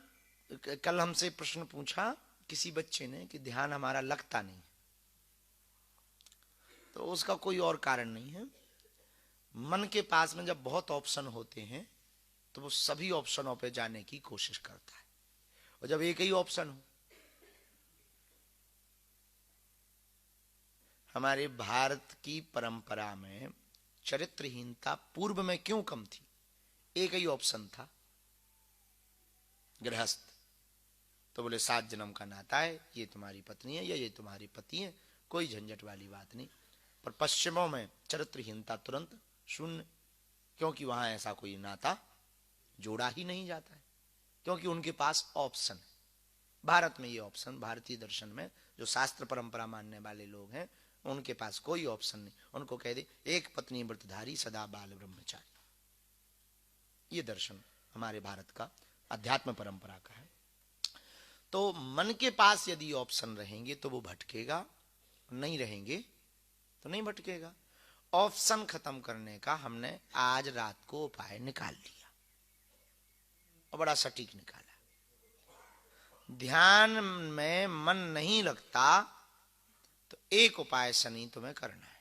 कल हमसे प्रश्न पूछा किसी बच्चे ने कि ध्यान हमारा लगता नहीं, तो उसका कोई और कारण नहीं है। मन के पास में जब बहुत ऑप्शन होते हैं तो वो सभी ऑप्शनों पे जाने की कोशिश करता है, और जब एक ही ऑप्शन हो, हमारे भारत की परंपरा में चरित्रहीनता पूर्व में क्यों कम थी? एक ही ऑप्शन था, गृहस्थ। तो बोले 7 जन्म का नाता है, ये तुम्हारी पत्नी है या ये तुम्हारी पति है, कोई झंझट वाली बात नहीं। पर पश्चिमों में चरित्रहीनता तुरंत शून्य, क्योंकि वहां ऐसा कोई नाता जोड़ा ही नहीं जाता है, क्योंकि उनके पास ऑप्शन है। भारत में ये ऑप्शन, भारतीय दर्शन में जो शास्त्र परंपरा मानने वाले लोग हैं उनके पास कोई ऑप्शन नहीं। उनको कह दे एक पत्नी व्रतधारी सदा बाल ब्रह्मचारी। ये दर्शन हमारे भारत का अध्यात्म परंपरा का है। तो मन के पास यदि ऑप्शन रहेंगे तो वो भटकेगा, नहीं रहेंगे तो नहीं भटकेगा। ऑप्शन खत्म करने का हमने आज रात को उपाय निकाल लिया और बड़ा सटीक निकाला। ध्यान में मन नहीं लगता तो एक उपाय शनि तुम्हें करना है।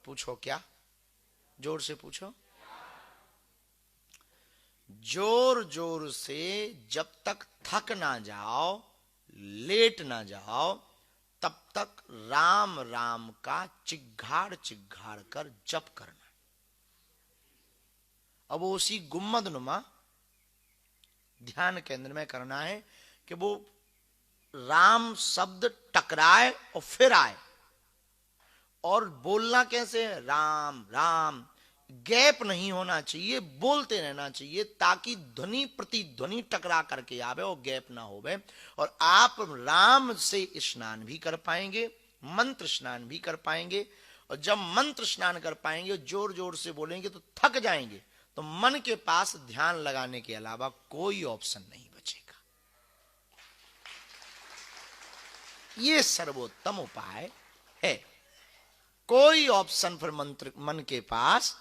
पूछो क्या? जोर से पूछो। जोर जोर से जब तक थक ना जाओ, लेट ना जाओ, तब तक राम राम का चिघाड़ चिघाड़ कर जप करना। अब उसी गुम्मद नुमा ध्यान केंद्र में करना है कि वो राम शब्द टकराए और फिर आए। और बोलना कैसे है? राम राम, गैप नहीं होना चाहिए, बोलते रहना चाहिए ताकि ध्वनि प्रतिध्वनि टकरा करके आवे और गैप ना होवे। और आप राम से स्नान भी कर पाएंगे, मंत्र स्नान भी कर पाएंगे। और जब मंत्र स्नान कर पाएंगे, जोर जोर से बोलेंगे तो थक जाएंगे, तो मन के पास ध्यान लगाने के अलावा कोई ऑप्शन नहीं बचेगा। ये सर्वोत्तम उपाय है। कोई ऑप्शन फिर मंत्र मन के पास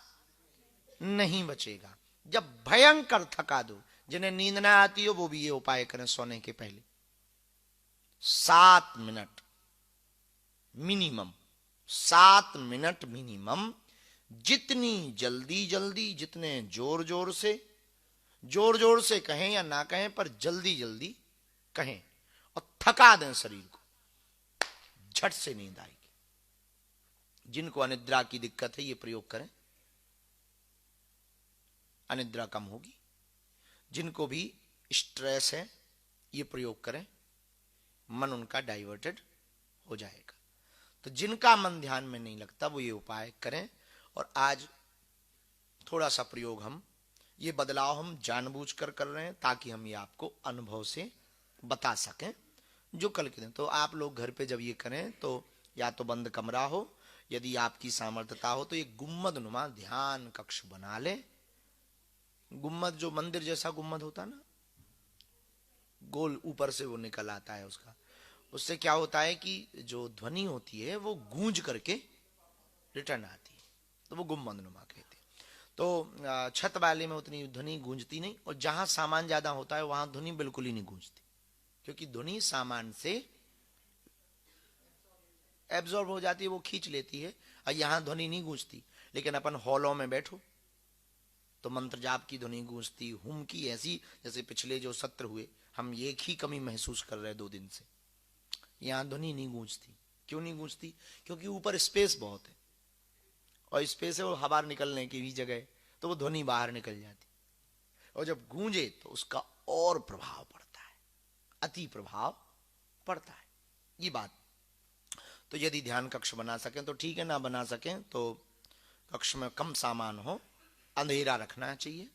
नहीं बचेगा। जब भयंकर थका दो, जिन्हें नींद ना आती हो वो भी ये उपाय करें सोने के पहले 7 मिनट मिनिमम, 7 मिनट मिनिमम, जितनी जल्दी जल्दी, जितने जोर जोर से, जोर जोर से कहें या ना कहें पर जल्दी जल्दी कहें और थका दें शरीर को, झट से नींद आएगी। जिनको अनिद्रा की दिक्कत है ये प्रयोग करें, अनिद्रा कम होगी। जिनको भी स्ट्रेस है ये प्रयोग करें, मन उनका डाइवर्टेड हो जाएगा। तो जिनका मन ध्यान में नहीं लगता वो ये उपाय करें। और आज थोड़ा सा प्रयोग हम, ये बदलाव हम जानबूझकर कर रहे हैं ताकि हम ये आपको अनुभव से बता सकें जो कल के दिन। तो आप लोग घर पे जब ये करें तो या तो बंद कमरा हो, यदि आपकी सामर्थ्यता हो तो एक गुम्मद नुमा ध्यान कक्ष बना ले। गुम्मद जो मंदिर जैसा गुम्मद होता ना, गोल ऊपर से वो निकल आता है उसका, उससे क्या होता है कि जो ध्वनि होती है वो गूंज करके रिटर्न आती है, तो वो गुम्मद नुमा कहते हैं। तो छत वाले में उतनी ध्वनि गूंजती नहीं, और जहां सामान ज्यादा होता है वहां ध्वनि बिल्कुल ही नहीं गूंजती, क्योंकि ध्वनि सामान से एब्जॉर्ब हो जाती है, वो खींच लेती है, और यहां ध्वनि नहीं गूंजती। लेकिन अपन हॉलों में बैठो तो मंत्र जाप की ध्वनि गूंजती, हुम की ऐसी, जैसे पिछले जो सत्र हुए हम एक ही कमी महसूस कर रहे 2 दिन से, यहां ध्वनि नहीं गूंजती। क्यों नहीं गूंजती? क्योंकि ऊपर स्पेस बहुत है, और स्पेस है वो हवा निकलने की भी जगह, तो वो ध्वनि बाहर निकल जाती, और जब गूंजे तो उसका और प्रभाव पड़ता है, अति प्रभाव पड़ता है। ये बात। तो यदि ध्यान कक्ष बना सकें तो ठीक है, ना बना सकें तो कक्ष में कम सामान हो, अंधेरा रखना चाहिए।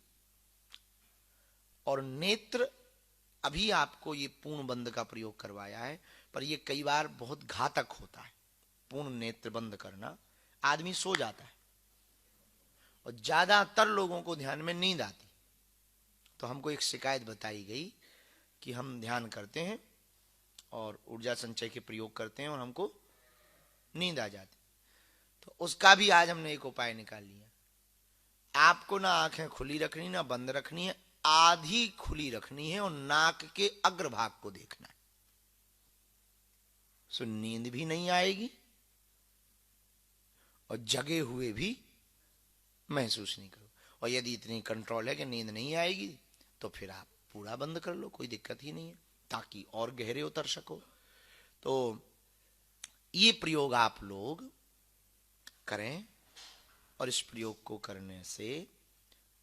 और नेत्र, अभी आपको ये पूर्ण बंद का प्रयोग करवाया है, पर ये कई बार बहुत घातक होता है। पूर्ण नेत्र बंद करना, आदमी सो जाता है और ज्यादातर लोगों को ध्यान में नींद आती। तो हमको एक शिकायत बताई गई कि हम ध्यान करते हैं और ऊर्जा संचय के प्रयोग करते हैं और हमको नींद आ जाती। तो उसका भी आज हमने एक उपाय निकाल लिया। आपको ना आंखें खुली रखनी ना बंद रखनी है, आधी खुली रखनी है और नाक के अग्रभाग को देखना है। सो नींद भी नहीं आएगी और जगे हुए भी महसूस नहीं करो। और यदि इतनी कंट्रोल है कि नींद नहीं आएगी तो फिर आप पूरा बंद कर लो, कोई दिक्कत ही नहीं है, ताकि और गहरे उतर सको। तो ये प्रयोग आप लोग करें, और इस प्रयोग को करने से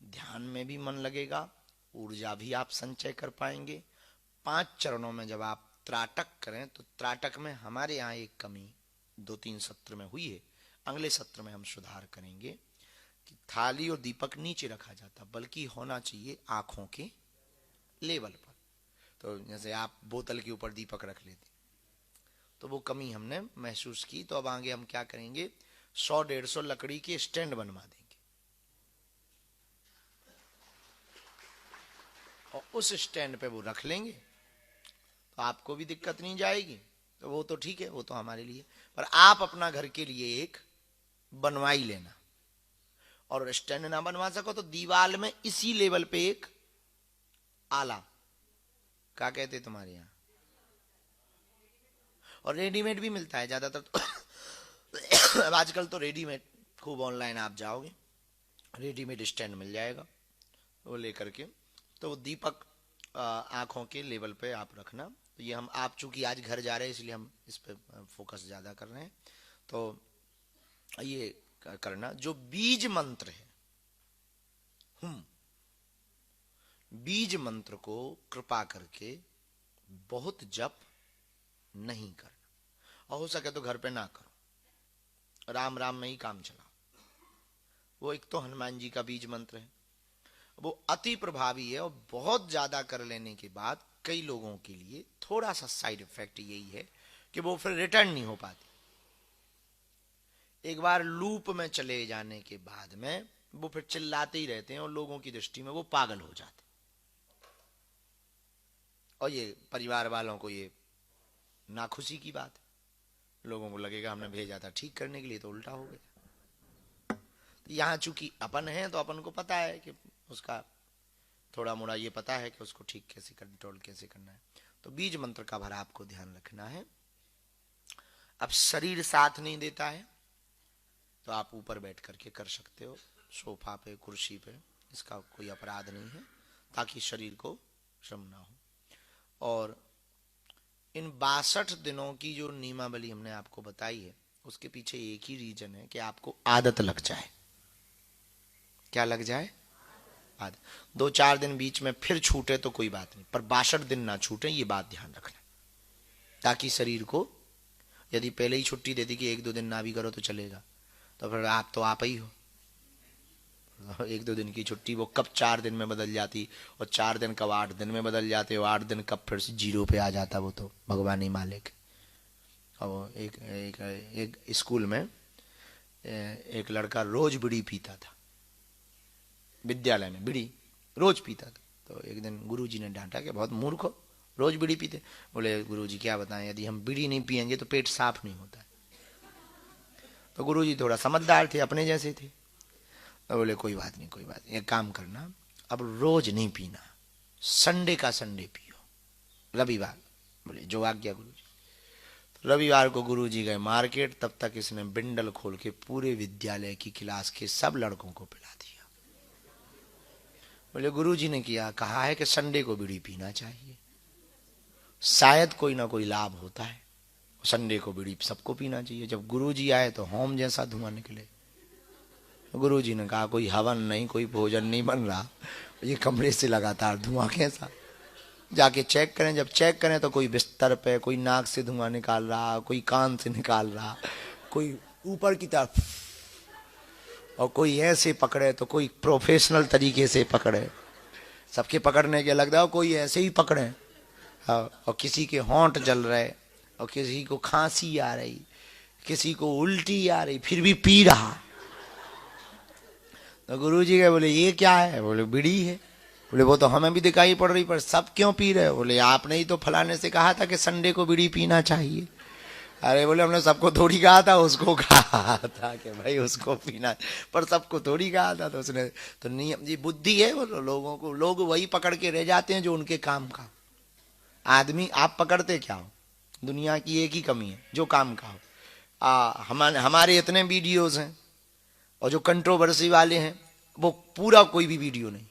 ध्यान में भी मन लगेगा, ऊर्जा भी आप संचय कर पाएंगे। 5 चरणों में जब आप त्राटक करें, तो त्राटक में हमारे यहाँ एक कमी 2-3 सत्र में हुई है, अगले सत्र में हम सुधार करेंगे कि थाली और दीपक नीचे रखा जाता, बल्कि होना चाहिए आंखों के लेवल पर। तो जैसे आप बोतल के ऊपर दीपक रख लेते, तो वो कमी हमने महसूस की। तो अब आगे हम क्या करेंगे, 100-150 लकड़ी के स्टैंड बनवा देंगे, और उस स्टैंड पे वो रख लेंगे, तो आपको भी दिक्कत नहीं जाएगी। तो वो तो ठीक है, वो तो हमारे लिए, पर आप अपना घर के लिए एक बनवा ही लेना। और स्टैंड ना बनवा सको तो दीवार में इसी लेवल पे एक आला, क्या कहते तुम्हारे यहां, और रेडीमेड भी मिलता है ज्यादातर तो आजकल तो रेडीमेड खूब, ऑनलाइन आप जाओगे रेडीमेड स्टैंड मिल जाएगा, वो लेकर के तो दीपक आंखों के लेवल पे आप रखना। तो ये हम, आप चूंकि आज घर जा रहे हैं इसलिए हम इस पे फोकस ज्यादा कर रहे हैं। तो ये करना, जो बीज मंत्र है बीज मंत्र को कृपा करके बहुत जप नहीं करना, और हो सके तो घर पे ना करो, राम राम में ही काम चलाओ। वो एक तो हनुमान जी का बीज मंत्र है, वो अति प्रभावी है, और बहुत ज्यादा कर लेने के बाद कई लोगों के लिए थोड़ा सा साइड इफेक्ट यही है कि वो फिर रिटर्न नहीं हो पाती। एक बार लूप में चले जाने के बाद में वो फिर चिल्लाते ही रहते हैं, और लोगों की दृष्टि में वो पागल हो जाते, और ये परिवार वालों को ये नाखुशी की बात है। लोगों को लगेगा हमने भेजा था ठीक करने के लिए, तो उल्टा हो गया। तो यहाँ चूंकि अपन है तो अपन को पता है कि उसका थोड़ा मोड़ा ये पता है कि उसको ठीक कैसे कंट्रोल कैसे करना है। तो बीज मंत्र का भरा आपको ध्यान रखना है। अब शरीर साथ नहीं देता है तो आप ऊपर बैठ करके कर सकते हो, सोफा पे कुर्सी पे, इसका कोई अपराध नहीं है, ताकि शरीर को श्रम ना हो। और इन 62 दिनों की जो नियमावली हमने आपको बताई है, उसके पीछे एक ही रीजन है कि आपको आदत लग जाए। क्या लग जाए? आदत। 2-4 दिन बीच में फिर छूटे तो कोई बात नहीं, पर 62 दिन ना छूटे, ये बात ध्यान रखना, ताकि शरीर को, यदि पहले ही छुट्टी दे दी कि 1-2 दिन ना भी करो तो चलेगा, तो फिर आप तो आप ही हो। 1-2 दिन की छुट्टी वो कब 4 दिन में बदल जाती, और 4 दिन कब 8 दिन में बदल जाते, और 8 दिन कब फिर से 0 पे आ जाता, वो तो भगवान ही मालिक। और एक स्कूल में एक लड़का रोज बीड़ी पीता था, विद्यालय में बीड़ी रोज पीता था। तो एक दिन गुरुजी ने डांटा कि बहुत मूर्ख हो, रोज बीड़ी पीते। बोले गुरुजी क्या बताएं, यदि हम बीड़ी नहीं पियेंगे तो पेट साफ नहीं होता है। तो गुरुजी थोड़ा समझदार थे, अपने जैसे थे, तो बोले कोई बात नहीं कोई बात नहीं, एक काम करना, अब रोज नहीं पीना, संडे का संडे पियो, रविवार। बोले जो आज्ञा गुरुजी। तो रविवार को गुरुजी गए मार्केट, तब तक इसने बिंडल खोल के पूरे विद्यालय की क्लास के सब लड़कों को पिला दिया। बोले गुरुजी ने किया, कहा है कि संडे को बीड़ी पीना चाहिए, शायद कोई ना कोई लाभ होता है, संडे को बीड़ी सबको पीना चाहिए। जब गुरुजी आए तो होम जैसा धुआं निकले। गुरुजी ने कहा कोई हवन नहीं, कोई भोजन नहीं बन रहा, ये कमरे से लगातार धुआं कैसा, जाके चेक करें। जब चेक करें तो कोई बिस्तर पे, कोई नाक से धुआं निकाल रहा, कोई कान से निकाल रहा, कोई ऊपर की तरफ, और कोई ऐसे पकड़े तो कोई प्रोफेशनल तरीके से पकड़े, सबके पकड़ने के लगता है कोई ऐसे ही पकड़े। और किसी के होंठ जल रहे, और किसी को खांसी आ रही, किसी को उल्टी आ रही, फिर भी पी रहा। तो गुरुजी के बोले ये क्या है? बोले बीड़ी है। बोले वो तो हमें भी दिखाई पड़ रही, पर सब क्यों पी रहे? बोले आपने ही तो फलाने से कहा था कि संडे को बीड़ी पीना चाहिए। अरे बोले हमने सबको थोड़ी कहा था, उसको कहा था कि भाई उसको पीना, पर सबको थोड़ी कहा था। तो उसने तो नियम जी बुद्धि है, बोलो लोगों को, लोग वही पकड़ के रह जाते हैं जो उनके काम का। आदमी आप पकड़ते क्या हो? दुनिया की एक ही कमी है, जो काम का हो। हमारे इतने वीडियोस हैं, और जो कंट्रोवर्सी वाले हैं वो पूरा कोई भी वीडियो नहीं।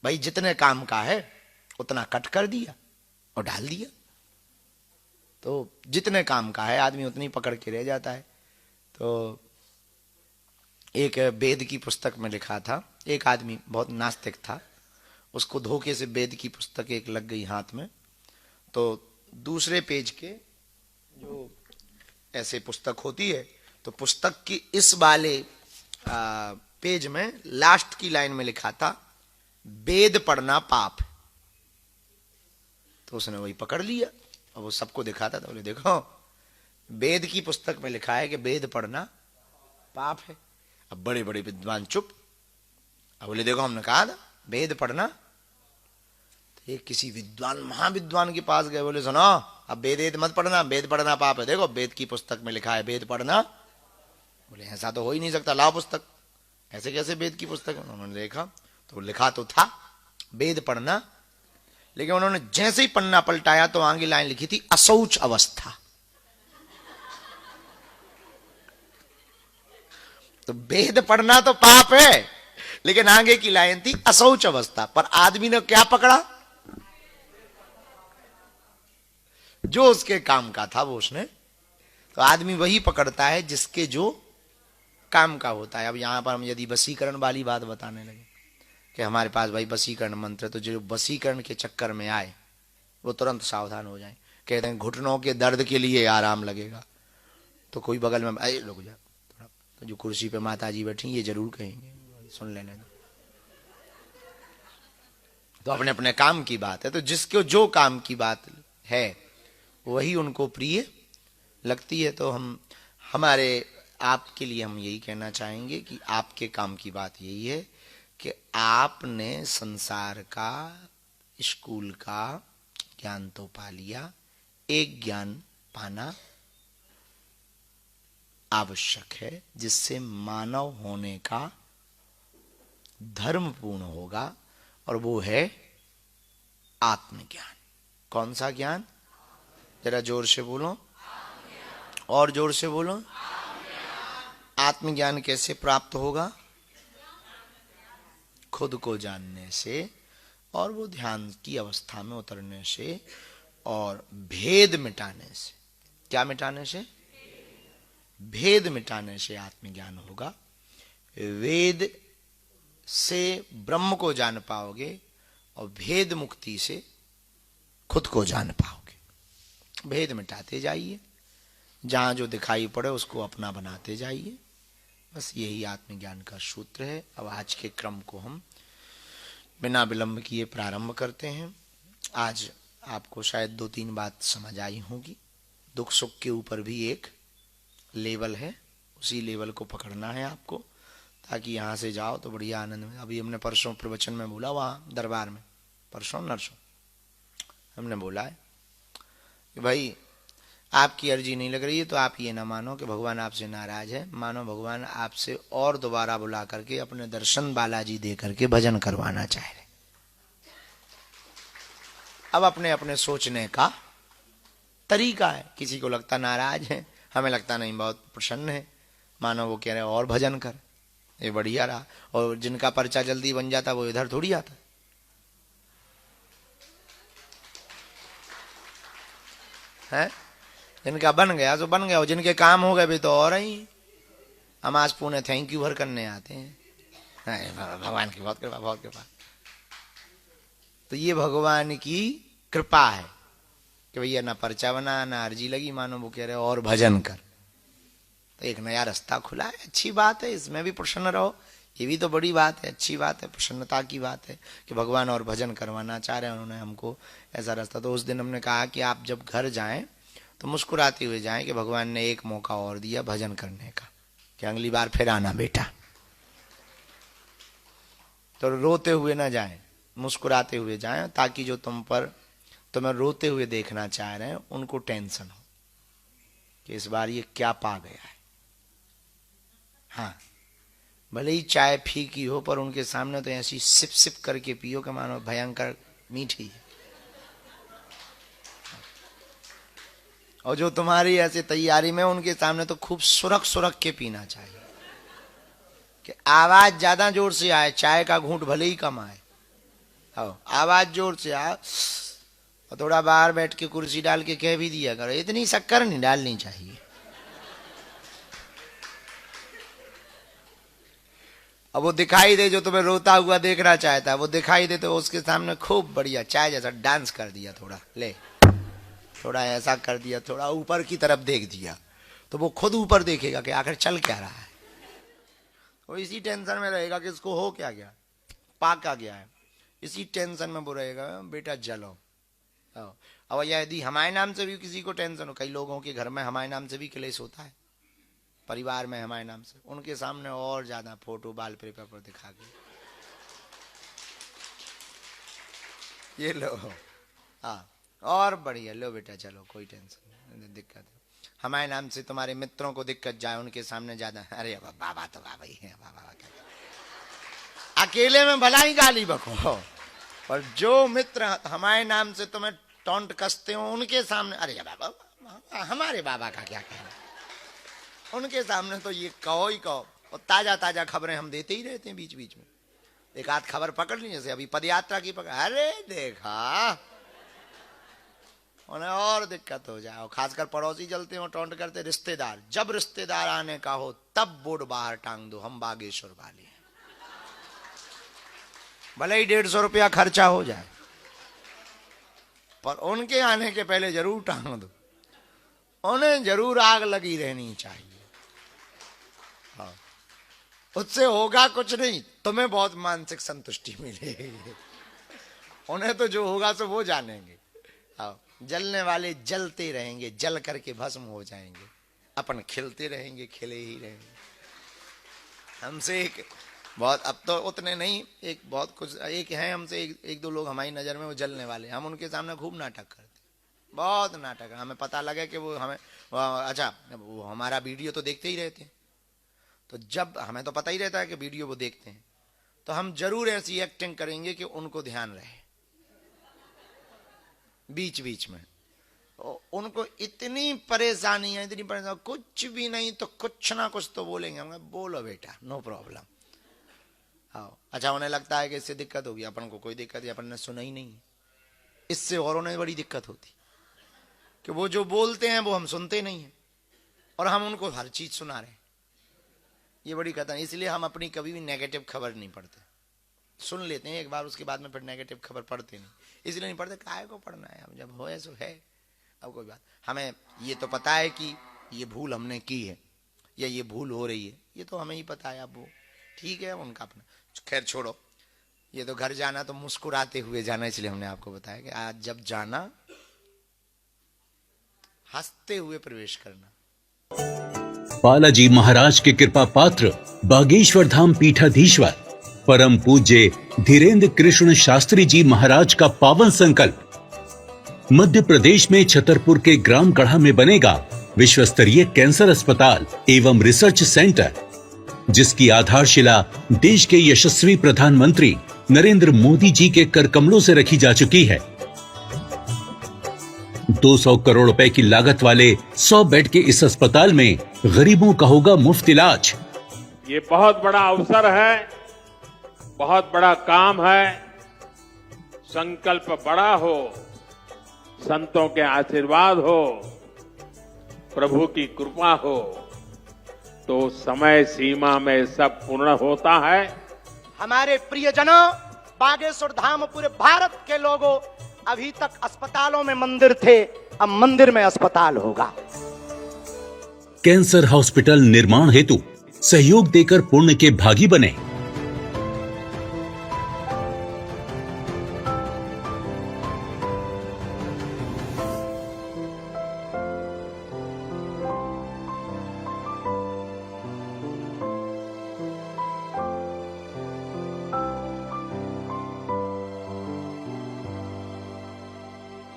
भाई जितने काम का है उतना कट कर दिया और डाल दिया, तो जितने काम का है आदमी उतनी पकड़ के रह जाता है। तो एक वेद की पुस्तक में लिखा था, एक आदमी बहुत नास्तिक था, उसको धोखे से वेद की पुस्तक एक लग गई हाथ में। तो दूसरे पेज के जो ऐसे पुस्तक होती है, तो पुस्तक की इस वाले पेज में लास्ट की लाइन में लिखा था वेद पढ़ना पाप। तो उसने वही पकड़ लिया और वो सबको दिखाता था। बोले देखो वेद की पुस्तक में लिखा है कि वेद पढ़ना पाप है। अब बड़े बड़े विद्वान चुप। अब बोले देखो हमने कहा था वेद पढ़ना। तो एक किसी विद्वान महाविद्वान के पास गए, बोले सुनो अब वेद मत पढ़ना, वेद पढ़ना पाप है, देखो वेद की पुस्तक में लिखा है वेद पढ़ना। बोले ऐसा तो हो ही नहीं सकता, लाओ पुस्तक, ऐसे कैसे वेद की पुस्तक? उन्होंने देखा तो लिखा तो था वेद पढ़ना, लेकिन उन्होंने जैसे ही पन्ना पलटाया तो आगे लाइन लिखी थी अशौच अवस्था। तो वेद पढ़ना तो पाप है, लेकिन आगे की लाइन थी अशौच अवस्था। पर आदमी ने क्या पकड़ा? जो उसके काम का था वो उसने। तो आदमी वही पकड़ता है जिसके जो काम का होता है। अब यहां पर हम यदि वशीकरण वाली बात बताने लगे कि हमारे पास भाई वशीकरण मंत्र, तो जो वशीकरण के चक्कर में आए वो तुरंत सावधान हो जाए। कहते हैं घुटनों के दर्द के लिए आराम लगेगा, तो कोई बगल में अरे रुक जा, तो जो कुर्सी पे माता जी बैठी ये जरूर कहेंगे, सुन लेने दो। तो अपने अपने काम की बात है, तो जिसको जो काम की बात है वही उनको प्रिय लगती है। तो हम हमारे आपके लिए हम यही कहना चाहेंगे कि आपके काम की बात यही है कि आपने संसार का, स्कूल का ज्ञान तो पा लिया, एक ज्ञान पाना आवश्यक है, जिससे मानव होने का धर्म पूर्ण होगा, और वो है आत्मज्ञान। कौन सा ज्ञान? जरा जोर से बोलो, और जोर से बोलो। आत्मज्ञान कैसे प्राप्त होगा? खुद को जानने से, और वो ध्यान की अवस्था में उतरने से, और भेद मिटाने से। क्या मिटाने से? भेद मिटाने से आत्मज्ञान होगा। वेद से ब्रह्म को जान पाओगे, और भेद मुक्ति से खुद को जान पाओगे। भेद मिटाते जाइए, जहां जो दिखाई पड़े उसको अपना बनाते जाइए। बस यही आत्मज्ञान का सूत्र है। अब आज के क्रम को हम बिना विलंब किए प्रारंभ करते हैं। आज आपको शायद 2-3 बात समझ आई होगी। दुख सुख के ऊपर भी एक लेवल है, उसी लेवल को पकड़ना है आपको, ताकि यहाँ से जाओ तो बढ़िया आनंद में। अभी हमने परसों प्रवचन में बोला, वहाँ दरबार में, परसों नरसों हमने बोला है कि भाई आपकी अर्जी नहीं लग रही है तो आप ये ना मानो कि भगवान आपसे नाराज है, मानो भगवान आपसे और दोबारा बुला करके अपने दर्शन बालाजी दे करके भजन करवाना चाह रहे। अब अपने अपने सोचने का तरीका है। किसी को लगता नाराज है, हमें लगता नहीं बहुत प्रसन्न है, मानो वो कह रहे और भजन कर, ये बढ़िया रहा। और जिनका पर्चा जल्दी बन जाता वो इधर थोड़ी आता है। जिनका बन गया तो बन गया, और जिनके काम हो गए भी तो और ही हम आज पुणे थैंक यू भर करने आते हैं। भगवान की बहुत कृपा, बहुत कृपा। तो ये भगवान की कृपा है कि भैया ना पर्चा बना ना अर्जी लगी, मानो वो कह रहे और भजन कर। तो एक नया रास्ता खुला है, अच्छी बात है, इसमें भी प्रसन्न रहो। ये भी तो बड़ी बात है, अच्छी बात है, प्रसन्नता की बात है कि भगवान और भजन करवाना चाह रहे हैं उन्होंने हमको ऐसा रास्ता। तो उस दिन हमने कहा कि आप जब घर जाएं तो मुस्कुराते हुए जाएं कि भगवान ने एक मौका और दिया भजन करने का, कि अगली बार फिर आना बेटा। तो रोते हुए ना जाएं, मुस्कुराते हुए जाएं, ताकि जो तुम्हें रोते हुए देखना चाह रहे हैं उनको टेंशन हो कि इस बार ये क्या पा गया है। हाँ, भले ही चाय फीकी हो पर उनके सामने तो ऐसी सिप सिप करके पियो कि मानो भयंकर मीठी है। और जो तुम्हारी ऐसी तैयारी में, उनके सामने तो खूब सुरख सुरख के पीना चाहिए कि आवाज ज्यादा जोर से आए, चाय का घूंट भले ही कम आए, आवाज जोर से आए। और थोड़ा बाहर बैठ के कुर्सी डाल के कह भी दिया करो, इतनी शक्कर नहीं डालनी चाहिए। अब वो दिखाई दे, जो तुम्हें रोता हुआ देखना चाहता है वो दिखाई दे, तो उसके सामने खूब बढ़िया चाय जैसा डांस कर दिया, थोड़ा ले, थोड़ा ऐसा कर दिया, थोड़ा ऊपर की तरफ देख दिया, तो वो खुद ऊपर देखेगा कि आखिर चल क्या रहा है। वो इसी टेंशन में रहेगा कि इसको हो क्या गया, पा क्या गया है, इसी टेंशन में वो रहेगा बेटा जलो। अब यदि हमारे नाम से भी किसी को टेंशन हो, कई लोगों के घर में हमारे नाम से भी क्लेश होता है, परिवार में हमारे नाम से, उनके सामने और ज्यादा फोटो बाल पेपर पर दिखा के ये लो, हाँ और बढ़िया, लो बेटा चलो कोई टेंशन नहीं, दिक्कत है हमारे नाम से तुम्हारे मित्रों को दिक्कत जाए उनके सामने ज्यादा, अरे बाबा तो बाबा ही है, बाबा क्या, अकेले में भला ही गाली बको, और जो मित्र हमारे नाम से तुम्हें टोंट कसते हो उनके सामने, अरे बाबा हमारे बाबा का क्या कहना, उनके सामने तो ये कहो ही कहो। और ताजा ताजा खबरें हम देते ही रहते हैं बीच बीच में, एक आध खबर पकड़ ली, जैसे अभी पदयात्रा की पकड़, अरे देखा, उन्हें और दिक्कत हो जाए। और खासकर पड़ोसी चलते हो टोंट करते, रिश्तेदार, जब रिश्तेदार आने का हो तब बोर्ड बाहर टांग दो, हम बागेश्वर वाले हैं, भले ही 150 रुपया खर्चा हो जाए, पर उनके आने के पहले जरूर टांग दो, उन्हें जरूर आग लगी रहनी चाहिए। हाँ, उससे होगा कुछ नहीं, तुम्हें बहुत मानसिक संतुष्टि मिलेगी, उन्हें तो जो होगा सो वो जानेंगे। हाँ, जलने वाले जलते रहेंगे, जल करके भस्म हो जाएंगे, अपन खिलते रहेंगे, खिले ही रहेंगे। हमसे एक बहुत, अब तो उतने नहीं, एक बहुत कुछ, एक है हमसे एक दो लोग हमारी नजर में वो जलने वाले, हम उनके सामने खूब नाटक करते, बहुत नाटक है। हमें पता लगे कि वो हमें अच्छा वो हमारा वीडियो तो देखते ही रहते हैं, तो जब हमें तो पता ही रहता है कि वीडियो वो देखते हैं, तो हम जरूर ऐसी एक्टिंग करेंगे कि उनको ध्यान रहे बीच बीच में। उनको इतनी परेशानी है, इतनी परेशानी, कुछ भी नहीं तो कुछ ना कुछ तो बोलेंगे। हम बोलो बेटा, नो प्रॉब्लम। हाँ, अच्छा उन्हें लगता है कि इससे दिक्कत होगी, अपन को कोई दिक्कत है, अपन ने सुना ही नहीं। इससे और उन्हें बड़ी दिक्कत होती कि वो जो बोलते हैं वो हम सुनते नहीं हैं और हम उनको हर चीज सुना रहे हैं। ये बड़ी खतरनाक। इसलिए हम अपनी कभी भी नेगेटिव खबर नहीं पढ़ते, सुन लेते हैं एक बार, उसके बाद में फिर नेगेटिव खबर पढ़ते नहीं। इसलिए नहीं पढ़ते, काहे को पढ़ना है, हम जब हो सो है। अब कोई बात, हमें ये तो पता है कि ये भूल हमने की है या ये भूल हो रही है, ये तो हमें ही पता है। अब वो ठीक है, उनका अपना, खैर छोड़ो। ये तो घर जाना तो मुस्कुराते हुए जाना, इसलिए हमने आपको बताया कि आज जब जाना हंसते हुए प्रवेश करना। बालाजी महाराज के कृपा पात्र बागेश्वर धाम पीठाधीश्वर परम पूज्य धीरेन्द्र कृष्ण शास्त्री जी महाराज का पावन संकल्प। मध्य प्रदेश में छतरपुर के ग्राम गढ़ा में बनेगा विश्व स्तरीय कैंसर अस्पताल एवं रिसर्च सेंटर, जिसकी आधारशिला देश के यशस्वी प्रधानमंत्री नरेंद्र मोदी जी के कर कमलों से रखी जा चुकी है। 200 करोड़ रुपए की लागत वाले 100 बेड के इस अस्पताल में गरीबों का होगा मुफ्त इलाज। ये बहुत बड़ा अवसर है, बहुत बड़ा काम है। संकल्प बड़ा हो, संतों के आशीर्वाद हो, प्रभु की कृपा हो, तो समय सीमा में सब पूर्ण होता है। हमारे प्रियजनों, बागेश्वर धाम पूरे भारत के लोगों, अभी तक अस्पतालों में मंदिर थे, अब मंदिर में अस्पताल होगा। कैंसर हॉस्पिटल निर्माण हेतु सहयोग देकर पुण्य के भागी बने।